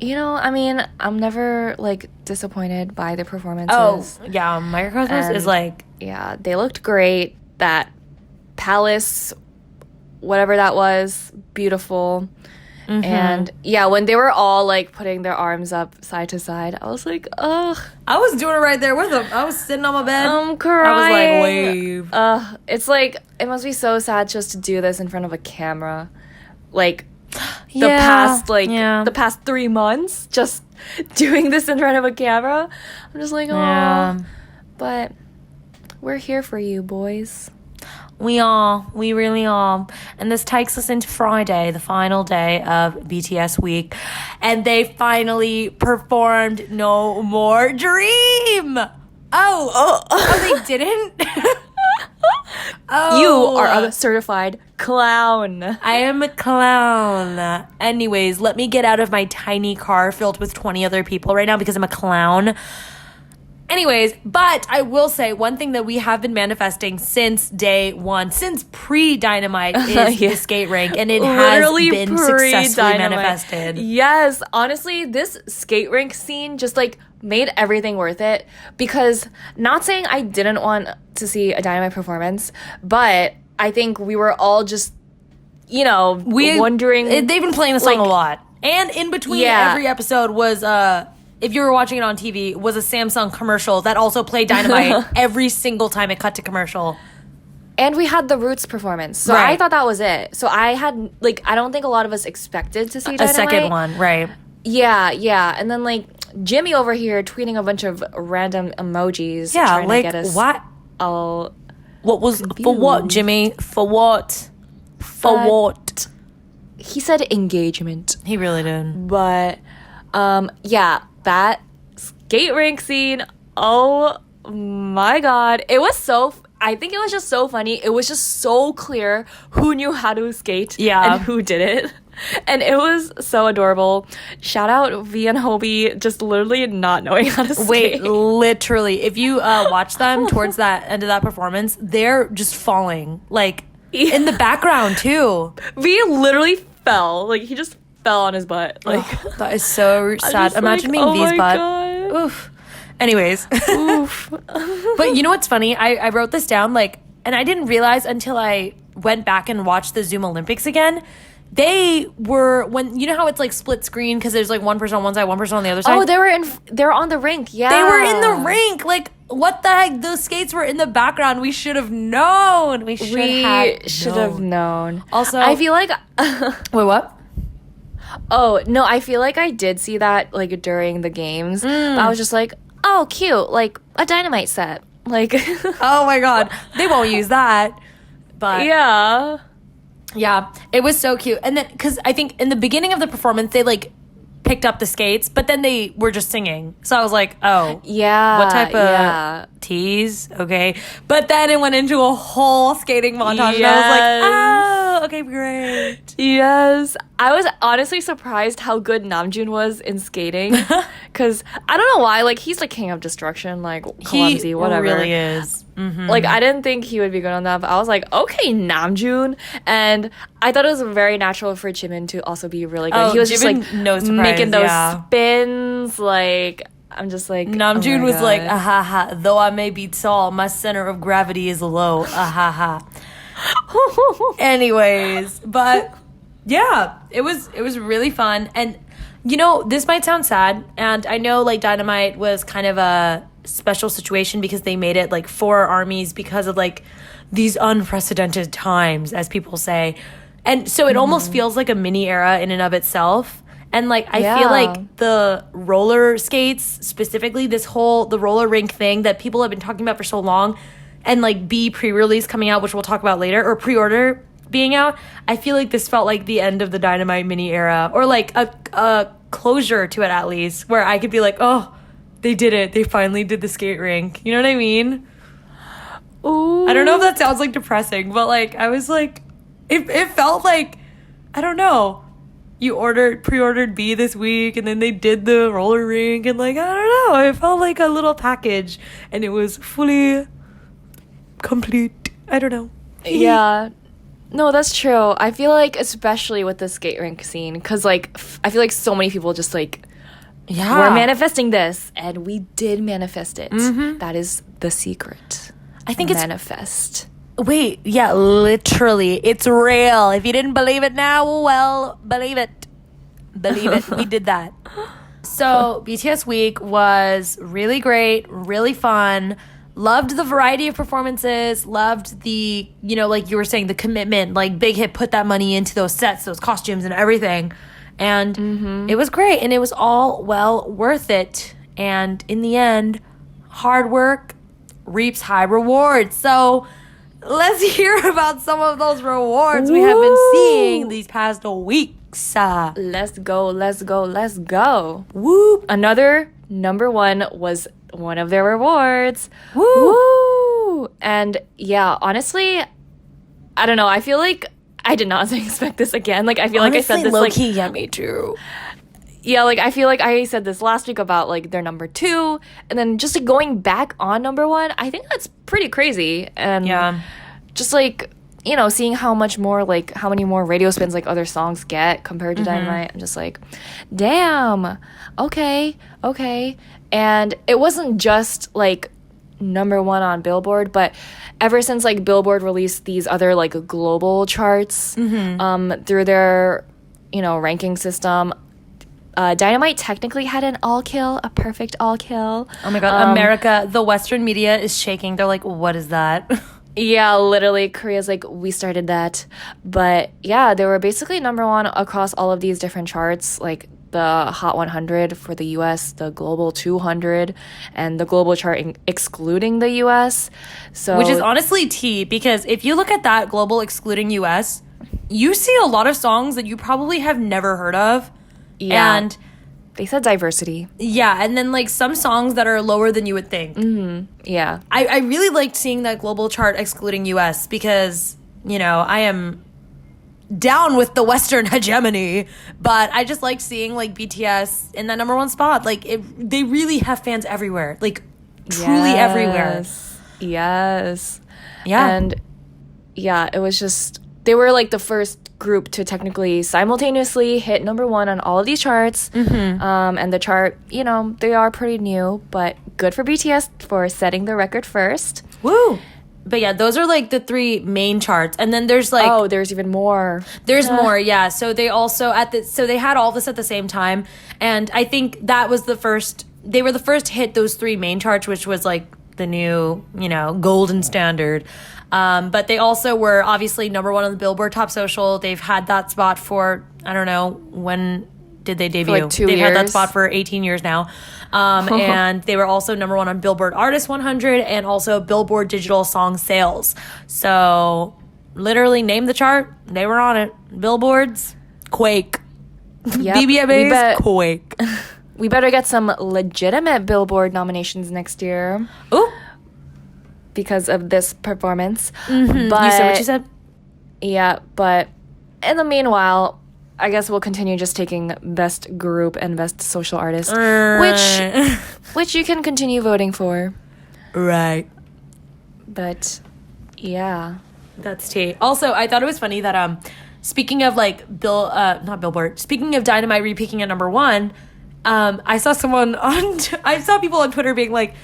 you know, I mean, I'm never like disappointed by the performances. Oh yeah, Microcosmos is like, yeah, they looked great. That palace, whatever that was, beautiful. And yeah, when they were all like putting their arms up side to side, I was like, ugh. I was doing it right there with them. I was sitting on my bed. I'm crying. I was like, wave. It's like, it must be so sad just to do this in front of a camera. Like, the past 3 months, just doing this in front of a camera. I'm just like, oh. Yeah. But we're here for you, boys. We are. We really are. And this takes us into Friday, the final day of BTS week. And they finally performed No More Dream. Oh, they didn't? You are a certified clown. I am a clown. Anyways, let me get out of my tiny car filled with 20 other people right now because I'm a clown. Anyways, but I will say one thing that we have been manifesting since day one, since pre-Dynamite, is the skate rink, and it literally has been successfully manifested. Yes, honestly, this skate rink scene just like made everything worth it, because not saying I didn't want to see a Dynamite performance, but I think we were all just, you know, wondering. They've been playing the song a lot, and in between every episode was if you were watching it on TV, was a Samsung commercial that also played Dynamite every single time it cut to commercial. And we had the Roots performance. So I thought that was it. So I had, like, I don't think a lot of us expected to see Dynamite. A second one, right. Yeah. And then, like, Jimmy over here tweeting a bunch of random emojis. Yeah, trying like, to get us what? All what was, confused. For what, Jimmy? For what? For what? He said engagement. He really did. But, yeah. That skate rink scene, oh my god. It was I think it was just so funny. It was just so clear who knew how to skate and who didn't. And it was so adorable. Shout out V and Hobie just literally not knowing how to skate. Wait, literally. If you watch them towards that end of that performance, they're just falling. Like, in the background, too. V literally fell. Like, he just fell on his butt. Like, that is so sad. Imagine being V's butt. God. Oof. Anyways. Oof. But you know what's funny? I wrote this down, like, and I didn't realize until I went back and watched the Zoom Olympics again. They were, when, you know how it's like split screen because there's like one person on one side, one person on the other side? Oh, they were on the rink. Yeah. They were in the rink. Like, what the heck? Those skates were in the background. We should have known. We should have known. Also, I feel like wait, what? Oh, no, I feel like I did see that, like, during the games. But I was just like, oh, cute. Like, a Dynamite set. Like, oh, my God. They won't use that. But yeah. Yeah, it was so cute. And then, because I think in the beginning of the performance, they, like, picked up the skates, but then they were just singing. So I was like, oh. Yeah. What type of tease? Okay. But then it went into a whole skating montage. Yes. And I was like, oh, okay, great. Yes. I was honestly surprised how good Namjoon was in skating. Because I don't know why. Like, he's the king of destruction. Like, clumsy, whatever. He really is. Mm-hmm. Like, I didn't think he would be good on that, but I was like, okay, Namjoon. And I thought it was very natural for Jimin to also be really good. He was Jimin, just like no surprise, making those spins. Like, I'm just like, Namjoon was like, ahaha, though I may be tall, my center of gravity is low. Ahaha. Anyways, but yeah, it was really fun. And you know, this might sound sad, and I know like Dynamite was kind of a special situation because they made it like for armies because of like these unprecedented times, as people say. And so it almost feels like a mini era in and of itself. And like I feel like the roller skates, specifically the roller rink thing that people have been talking about for so long, and like pre-release coming out, which we'll talk about later, or pre-order being out, I feel like this felt like the end of the Dynamite mini era, or like a closure to it at least, where I could be like, oh, they did it. They finally did the skate rink. You know what I mean? Ooh. I don't know if that sounds like depressing, but like I was like, it felt like, I don't know. pre-ordered B this week, and then they did the roller rink, and like, I don't know, it felt like a little package, and it was fully complete. I don't know. Yeah. No, that's true. I feel like, especially with the skate rink scene, because like I feel like so many people just like, we're manifesting this, and we did manifest it. That is the secret. I think manifest. Wait, yeah, literally, it's real. If you didn't believe it now, well, believe it. Believe it. We did that. So BTS week was really great, really fun. Loved the variety of performances. Loved the, you know, like you were saying, the commitment. Like Big Hit put that money into those sets, those costumes and everything. And it was great. And it was all well worth it. And in the end, hard work reaps high rewards. So let's hear about some of those rewards we have been seeing these past weeks. Let's go, let's go, let's go. Woo! Another number one was one of their rewards. Woo! Woo! And yeah, honestly, I don't know. I feel like I did not expect this again. Like, I feel like I said this low-key, yeah, me too. Yeah, like, I feel like I said this last week about, like, their number two. And then just, like, going back on number one, I think that's pretty crazy. And just, like, you know, seeing how much more, like, how many more radio spins, like, other songs get compared to Dynamite. I'm just like, damn. Okay. And it wasn't just, like, number one on Billboard, but ever since, like, Billboard released these other, like, global charts through their, you know, ranking system, Dynamite technically had an all-kill, a perfect all-kill. Oh my god, America, the Western media is shaking. They're like, what is that? Yeah, literally, Korea's like, we started that. But yeah, they were basically number one across all of these different charts, like the Hot 100 for the US, the Global 200, and the global chart excluding the US. So, which is honestly tea, because if you look at that global excluding US, you see a lot of songs that you probably have never heard of. Yeah. And they said diversity. Yeah, and then like some songs that are lower than you would think. Yeah. I really liked seeing that global chart excluding US because, you know, I am down with the Western hegemony, but I just liked seeing like BTS in that number one spot. Like they really have fans everywhere, like truly everywhere. Yes. Yeah. And yeah, it was just, they were like the first group to technically simultaneously hit number one on all of these charts. And the chart, you know, they are pretty new, but good for BTS for setting the record first. Woo! But yeah, those are like the three main charts, and then there's like, oh, there's even more. There's more, yeah. So they also so they had all this at the same time, and I think that was the first. They were the first to hit those three main charts, which was like the new, you know, golden standard. But they also were obviously number one on the Billboard Top Social. They've had that spot for, I don't know, when did they debut? For like 2 years. They've had that spot for 18 years now. And they were also number one on Billboard Artist 100 and also Billboard Digital Song Sales. So literally name the chart, they were on it. Billboards, Quake. Yep. BBMAs, Quake. We better get some legitimate Billboard nominations next year. Ooh. Because of this performance. But you said what you said? Yeah, but in the meanwhile, I guess we'll continue just taking best group and best social artist, which you can continue voting for. Right. But yeah. That's tea. Also, I thought it was funny that speaking of like not Billboard, speaking of Dynamite repeaking at number one, I saw people on Twitter being like,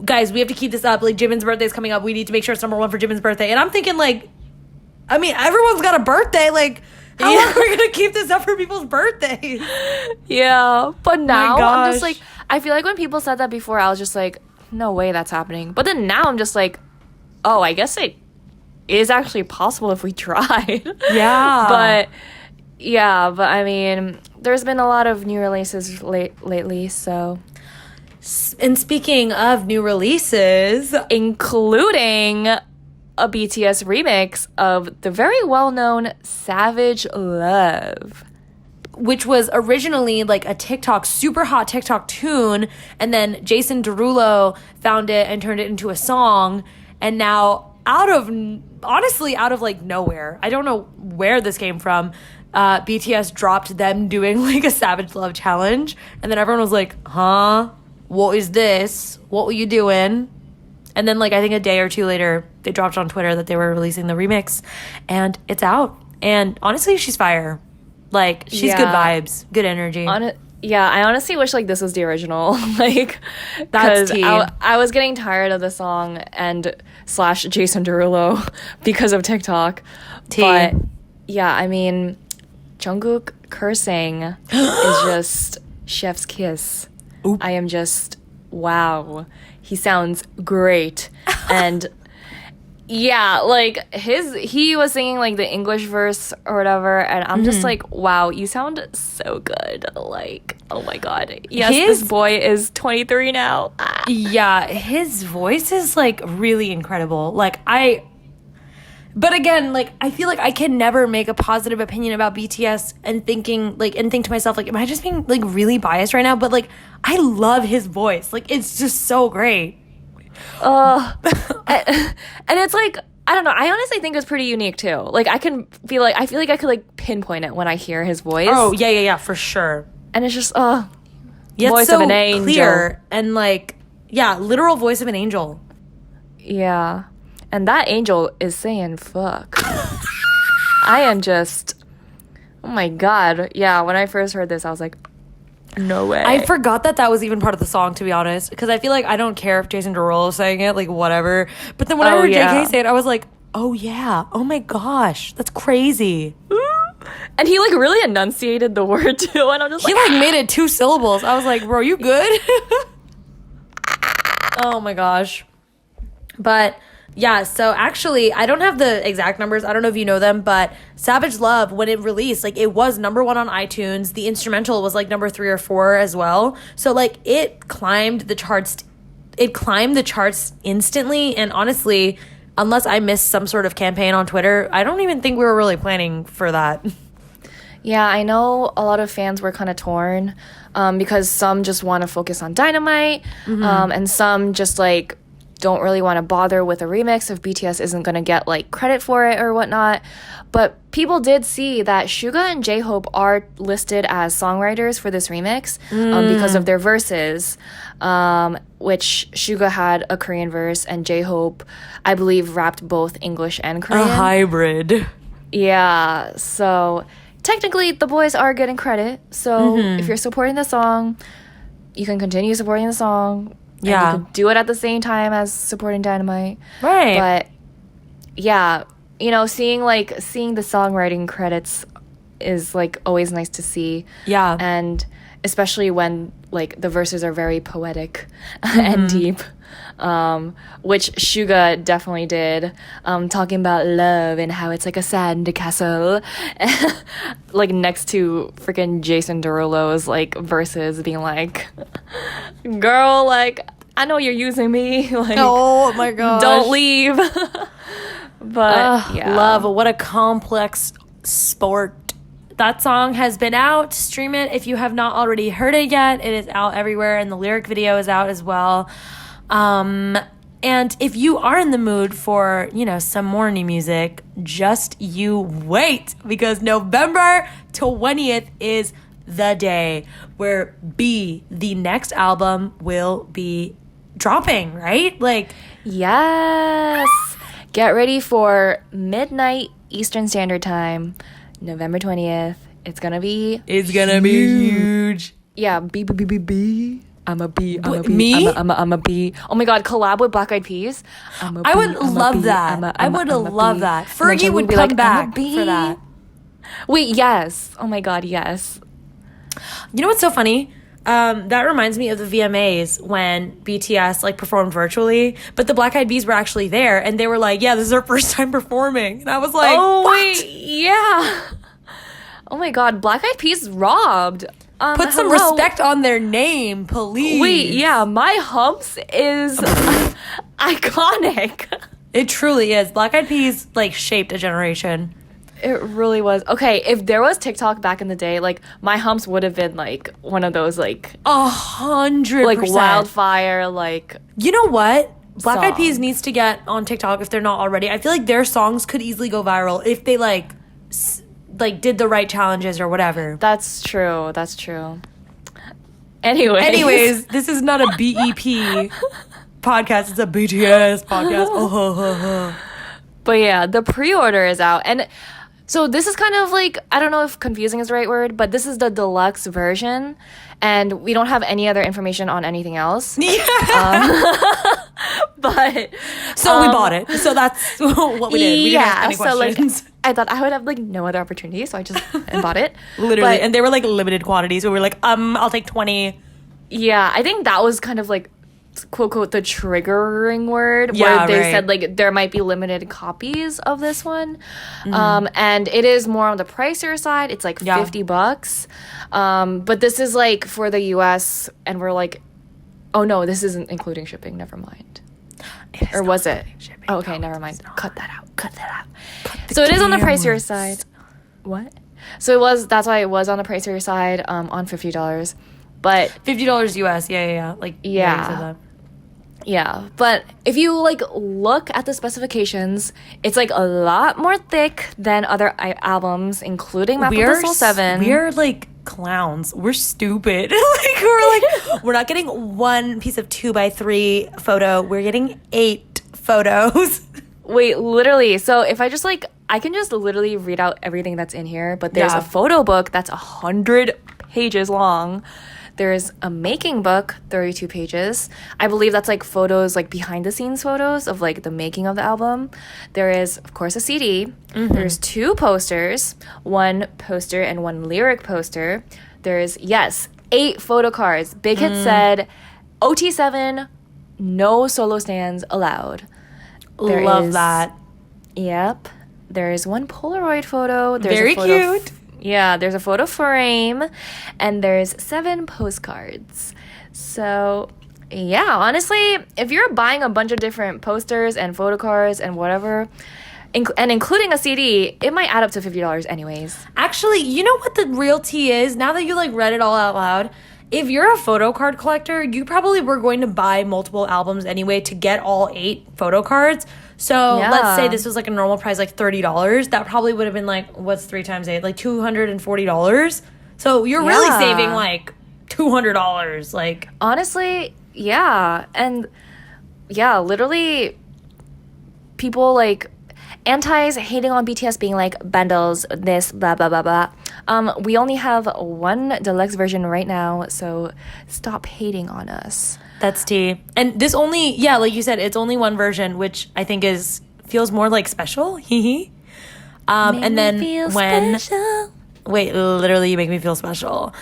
guys, we have to keep this up. Like, Jimin's birthday is coming up. We need to make sure it's number one for Jimin's birthday. And I'm thinking, like, I mean, everyone's got a birthday. Like, how long are we going to keep this up for people's birthdays? Yeah. But now, I'm just like, I feel like when people said that before, I was just like, no way that's happening. But then now I'm just like, oh, I guess it is actually possible if we tried. Yeah. But I mean, there's been a lot of new releases lately, so... And speaking of new releases, including a BTS remix of the very well-known Savage Love, which was originally like a super hot TikTok tune, and then Jason Derulo found it and turned it into a song, and now honestly, out of like nowhere. I don't know where this came from. BTS dropped them doing like a Savage Love challenge, and then everyone was like, huh? What is this? What were you doing? And then like I think a day or two later, they dropped on Twitter that they were releasing the remix, and it's out. And honestly, she's fire. Like, she's good vibes, good energy. I honestly wish like this was the original. Like, that's tea. I was getting tired of the song and / Jason Derulo because of TikTok. Tea. But yeah, I mean, Jungkook cursing is just chef's kiss. Oop. I am just, wow. He sounds great. And yeah, like he was singing like the English verse or whatever, and I'm just like, wow, you sound so good. Like, oh my god. Yes, this boy is 23 now. Yeah, his voice is like really incredible. But again, like, I feel like I can never make a positive opinion about BTS and think to myself, like, am I just being, like, really biased right now? But, like, I love his voice. Like, it's just so great. And it's, like, I don't know. I honestly think it's pretty unique, too. Like, I feel like I could, like, pinpoint it when I hear his voice. Oh, yeah, for sure. And it's just, yeah, voice so of an angel. Clear and, like, yeah, literal voice of an angel. Yeah. And that angel is saying fuck. I am just, oh my god. Yeah, when I first heard this, I was like, no way. I forgot that was even part of the song, to be honest. Because I feel like I don't care if Jason Derulo is saying it, like, whatever. But then when I heard JK say it, I was like, oh yeah, oh my gosh, that's crazy. And he, like, really enunciated the word, too. And I'm just like... He, like, made it 2 syllables. I was like, bro, you good? Oh my gosh. But... yeah, so actually, I don't have the exact numbers. I don't know if you know them, but Savage Love, when it released, like, it was number 1 on iTunes. The instrumental was, like, number 3 or 4 as well. So, like, it climbed the charts. It climbed the charts instantly. And honestly, unless I missed some sort of campaign on Twitter, I don't even think we were really planning for that. Yeah, I know a lot of fans were kind of torn because some just want to focus on Dynamite and some just, like, don't really want to bother with a remix if BTS isn't going to get like credit for it or whatnot. But people did see that Suga and J-Hope are listed as songwriters for this remix because of their verses, which Suga had a Korean verse and J-Hope, I believe, rapped both English and Korean. A hybrid. Yeah, so technically the boys are getting credit. So if you're supporting the song, you can continue supporting the song. Yeah. You can do it at the same time as supporting Dynamite. Right. But yeah, you know, seeing the songwriting credits is like always nice to see. Yeah. And especially when like the verses are very poetic and deep. Which Suga definitely did, talking about love and how it's like a sand castle, like next to freaking Jason Derulo's like verses being like, girl, like, I know you're using me, like, oh my god, don't leave. But yeah, love, what a complex sport. That song has been out. Stream it if you have not already heard it yet. It is out everywhere, and the lyric video is out as well. And if you are in the mood for, you know, some more new music, just you wait, because November 20th is the day where the next album will be dropping, right? Like, yes. Get ready for midnight Eastern Standard Time, November 20th. It's gonna be huge. Yeah, B. I'm a bee. I'm a bee. Me? I'm a bee. Oh my god, collab with Black Eyed Peas. I would love that. I would love that. Fergie would come back for that. Wait, yes. Oh my god, yes. You know what's so funny? That reminds me of the VMAs when BTS like performed virtually, but the Black Eyed Peas were actually there, and they were like, "Yeah, this is our first time performing," and I was like, "Oh what? Wait, yeah." Oh my god, Black Eyed Peas robbed. Put some respect on their name, please. Wait, yeah, My Humps is iconic. It truly is. Black Eyed Peas like shaped a generation. It really was. Okay, if there was TikTok back in the day, like, My Humps would have been like one of those like 100%, like wildfire. Like, you know what? Black Eyed Peas needs to get on TikTok if they're not already. I feel like their songs could easily go viral if they like did the right challenges or whatever. That's true. Anyways, this is not a BEP podcast. It's a BTS podcast. But yeah, the pre-order is out. And so this is kind of like, I don't know if confusing is the right word, but this is the deluxe version. And we don't have any other information on anything else. Yeah. But so we bought it. So that's what we did. We didn't ask any questions. So like, I thought I would have like no other opportunity, so I just bought it. Literally. And they were like limited quantities. So we were like, I'll take 20. Yeah, I think that was kind of like, quote unquote, the triggering word where they said like there might be limited copies of this one. And it is more on the pricier side. It's like $50. But this is like for the US, and we're like, oh no, this isn't including shipping. Never mind. Or was it? Shipping. Oh, okay, never mind. Cut that out. So it is on the pricier side. What? So that's why it was on the pricier side, on $50. But $50 US, yeah. Like, yeah, but if you like look at the specifications, it's like a lot more thick than other albums, including Map of the Soul 7. We're like clowns. We're stupid. We're not getting one piece of 2x3 photo. We're getting 8 photos. Wait, literally. So if I just like, I can just literally read out everything that's in here, but there's a photo book that's 100 pages long. There's a making book, 32 pages. I believe that's like photos, like behind the scenes photos of like the making of the album. There is, of course, a CD. There's 2 posters, 1 poster and 1 lyric poster. There's, 8 photo cards. Big Hit said, OT7, no solo stands allowed. Love that. Yep. There is 1 Polaroid photo. There's very cute. Yeah, there's a photo frame, and there's 7 postcards. So, yeah, honestly, if you're buying a bunch of different posters and photo cards and whatever, and including a CD, it might add up to $50 anyways. Actually, you know what the real tea is? Now that you like read it all out loud, if you're a photo card collector, you probably were going to buy multiple albums anyway to get all 8 photo cards. So let's say this was like a normal price, like $30. That probably would have been like, what's 3 times 8? Like $240. So you're really saving like $200. Like, honestly, yeah. And yeah, literally people like antis hating on BTS being like bundles, this, blah, blah, blah, blah. We only have 1 deluxe version right now, so stop hating on us. That's tea. And this only, like you said, it's only 1 version, which I think feels more like special. And then wait, literally you make me feel special.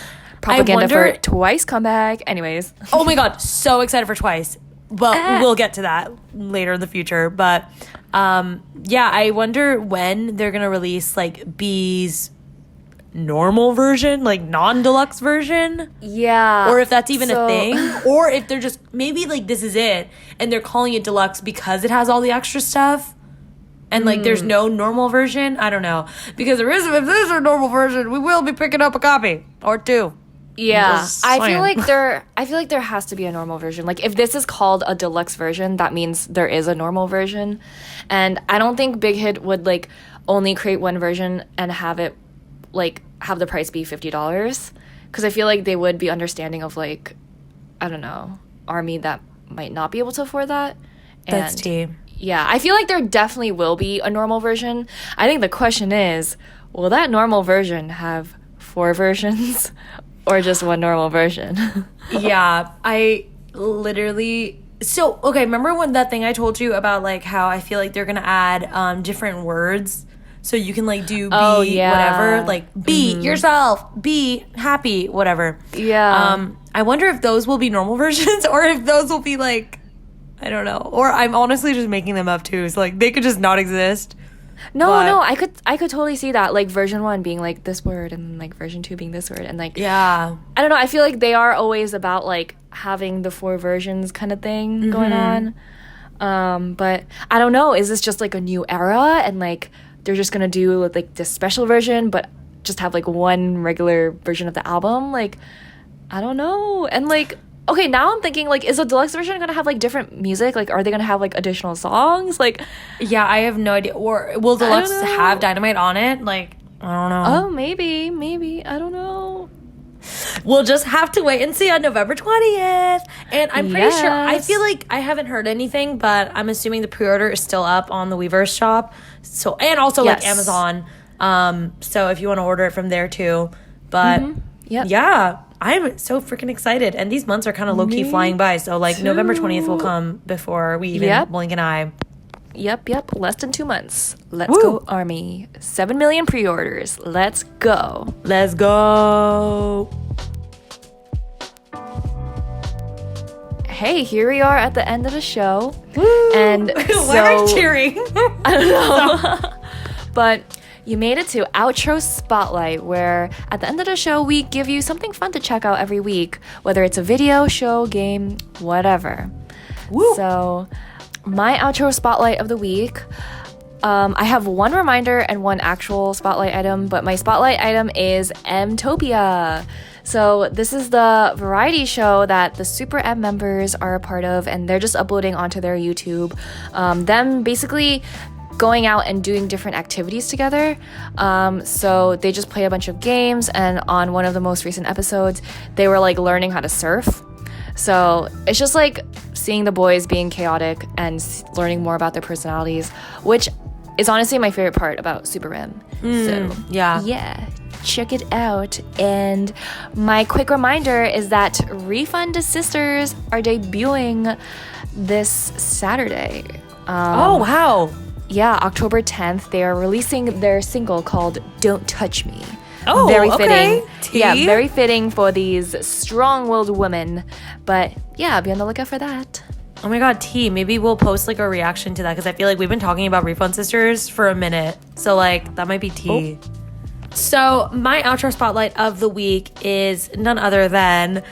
Propaganda for Twice comeback. Anyways. Oh my god, so excited for Twice. Well, we'll get to that later in the future. But I wonder when they're going to release like B's normal version, like non-deluxe version. Yeah. Or if that's even a thing. Or if they're just, maybe like this is it and they're calling it deluxe because it has all the extra stuff. And like there's no normal version. I don't know. Because if there's a normal version, we will be picking up a copy or 2. Yeah, I feel like there has to be a normal version. Like if this is called a deluxe version, that means there is a normal version. And I don't think Big Hit would like only create 1 version and have it like have the price be $50, because I feel like they would be understanding of like, I don't know, ARMY that might not be able to afford that. That's tea. Yeah, I feel like there definitely will be a normal version. I think the question is, will that normal version have 4 versions or just 1 normal version? Yeah, I literally... So, okay, remember when that thing I told you about, like, how I feel like they're going to add different words? So you can, like, do be whatever. Like, be yourself, be happy, whatever. Yeah. I wonder if those will be normal versions or if those will be, like, I don't know. Or I'm honestly just making them up, too. So, like, they could just not exist. No, I could totally see that, like version 1 being like this word and like version 2 being this word, and like I don't know, I feel like they are always about like having the 4 versions kind of thing going on. But I don't know, is this just like a new era and like they're just gonna do like this special version but just have like 1 regular version of the album? Like, I don't know. And like Okay, now I'm thinking, like, is the deluxe version gonna have, like, different music? Like, are they gonna have, like, additional songs? Like, yeah, I have no idea. Or will deluxe have Dynamite on it? Like, I don't know. Oh, maybe. I don't know. We'll just have to wait and see on November 20th. And I'm pretty sure, I feel like I haven't heard anything, but I'm assuming the pre-order is still up on the Weverse shop. So, and also like Amazon. So if you want to order it from there too. But yeah, I'm so freaking excited. And these months are kind of low-key flying by. So like November 20th will come before we even blink an eye. Yep. Less than 2 months. Let's go, Army. 7 million pre-orders. Let's go. Let's go. Hey, here we are at the end of the show. Woo. And why are you cheering? I don't know. But you made it to Outro Spotlight, where at the end of the show, we give you something fun to check out every week, whether it's a video, show, game, whatever. Woo. So my outro spotlight of the week, I have one reminder and one actual spotlight item, but my spotlight item is MTOPIA. So this is the variety show that the SuperM members are a part of, and they're just uploading onto their YouTube. Them basically going out and doing different activities together. So they just play a bunch of games, and on one of the most recent episodes, they were like learning how to surf. So it's just like seeing the boys being chaotic and learning more about their personalities, which is honestly my favorite part about SuperM. So yeah, check it out. And my quick reminder is that Refund Sisters are debuting this Saturday. Oh wow. Yeah, October 10th, they are releasing their single called Don't Touch Me. Oh, very fitting. Tea? Yeah, very fitting for these strong-willed women. But yeah, be on the lookout for that. Oh my god, T, maybe we'll post like a reaction to that, because I feel like we've been talking about Refund Sisters for a minute. So like that might be T. So my outro spotlight of the week is none other than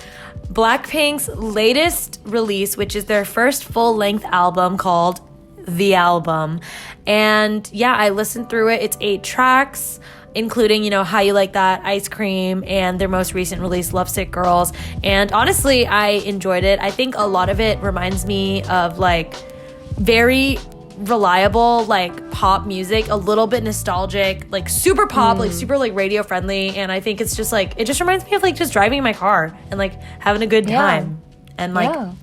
BLACKPINK's latest release, which is their first full-length album called The Album. And yeah, I listened through it. It's 8 tracks, including, you know, How You Like That, Ice Cream, and their most recent release, Lovesick Girls. And honestly, I enjoyed it. I think a lot of it reminds me of like very reliable like pop music, a little bit nostalgic, like super pop, like super like radio friendly. And I think it's just like, it just reminds me of like just driving in my car and like having a good time and like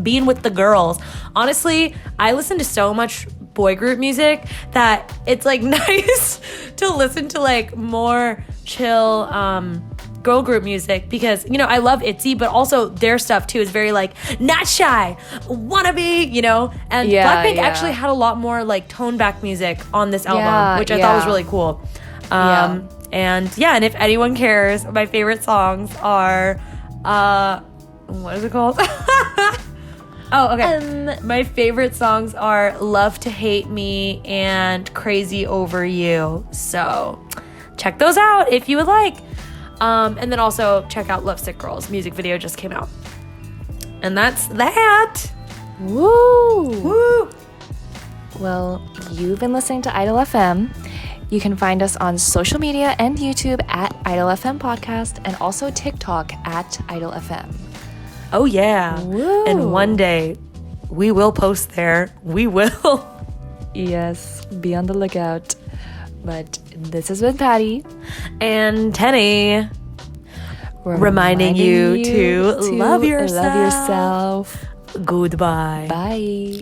being with the girls. Honestly, I listen to so much boy group music that it's like nice to listen to like more chill girl group music, because you know I love ITZY, but also their stuff too is very like not shy, wanna be, you know. And BLACKPINK actually had a lot more like toned back music on this album, which I thought was really cool. And if anyone cares, my favorite songs are what is it called? Oh, okay. My favorite songs are Love to Hate Me and Crazy Over You. So check those out if you would like. And then also check out Lovesick Girls. Music video just came out. And that's that. Woo! Woo! Well, you've been listening to Idol FM. You can find us on social media and YouTube at Idol FM Podcast, and also TikTok at Idol FM. Oh yeah. Woo. And one day we will post there. We will. Yes, be on the lookout. But this has been Patty and Tenny reminding you to love yourself. Love yourself. Goodbye. Bye.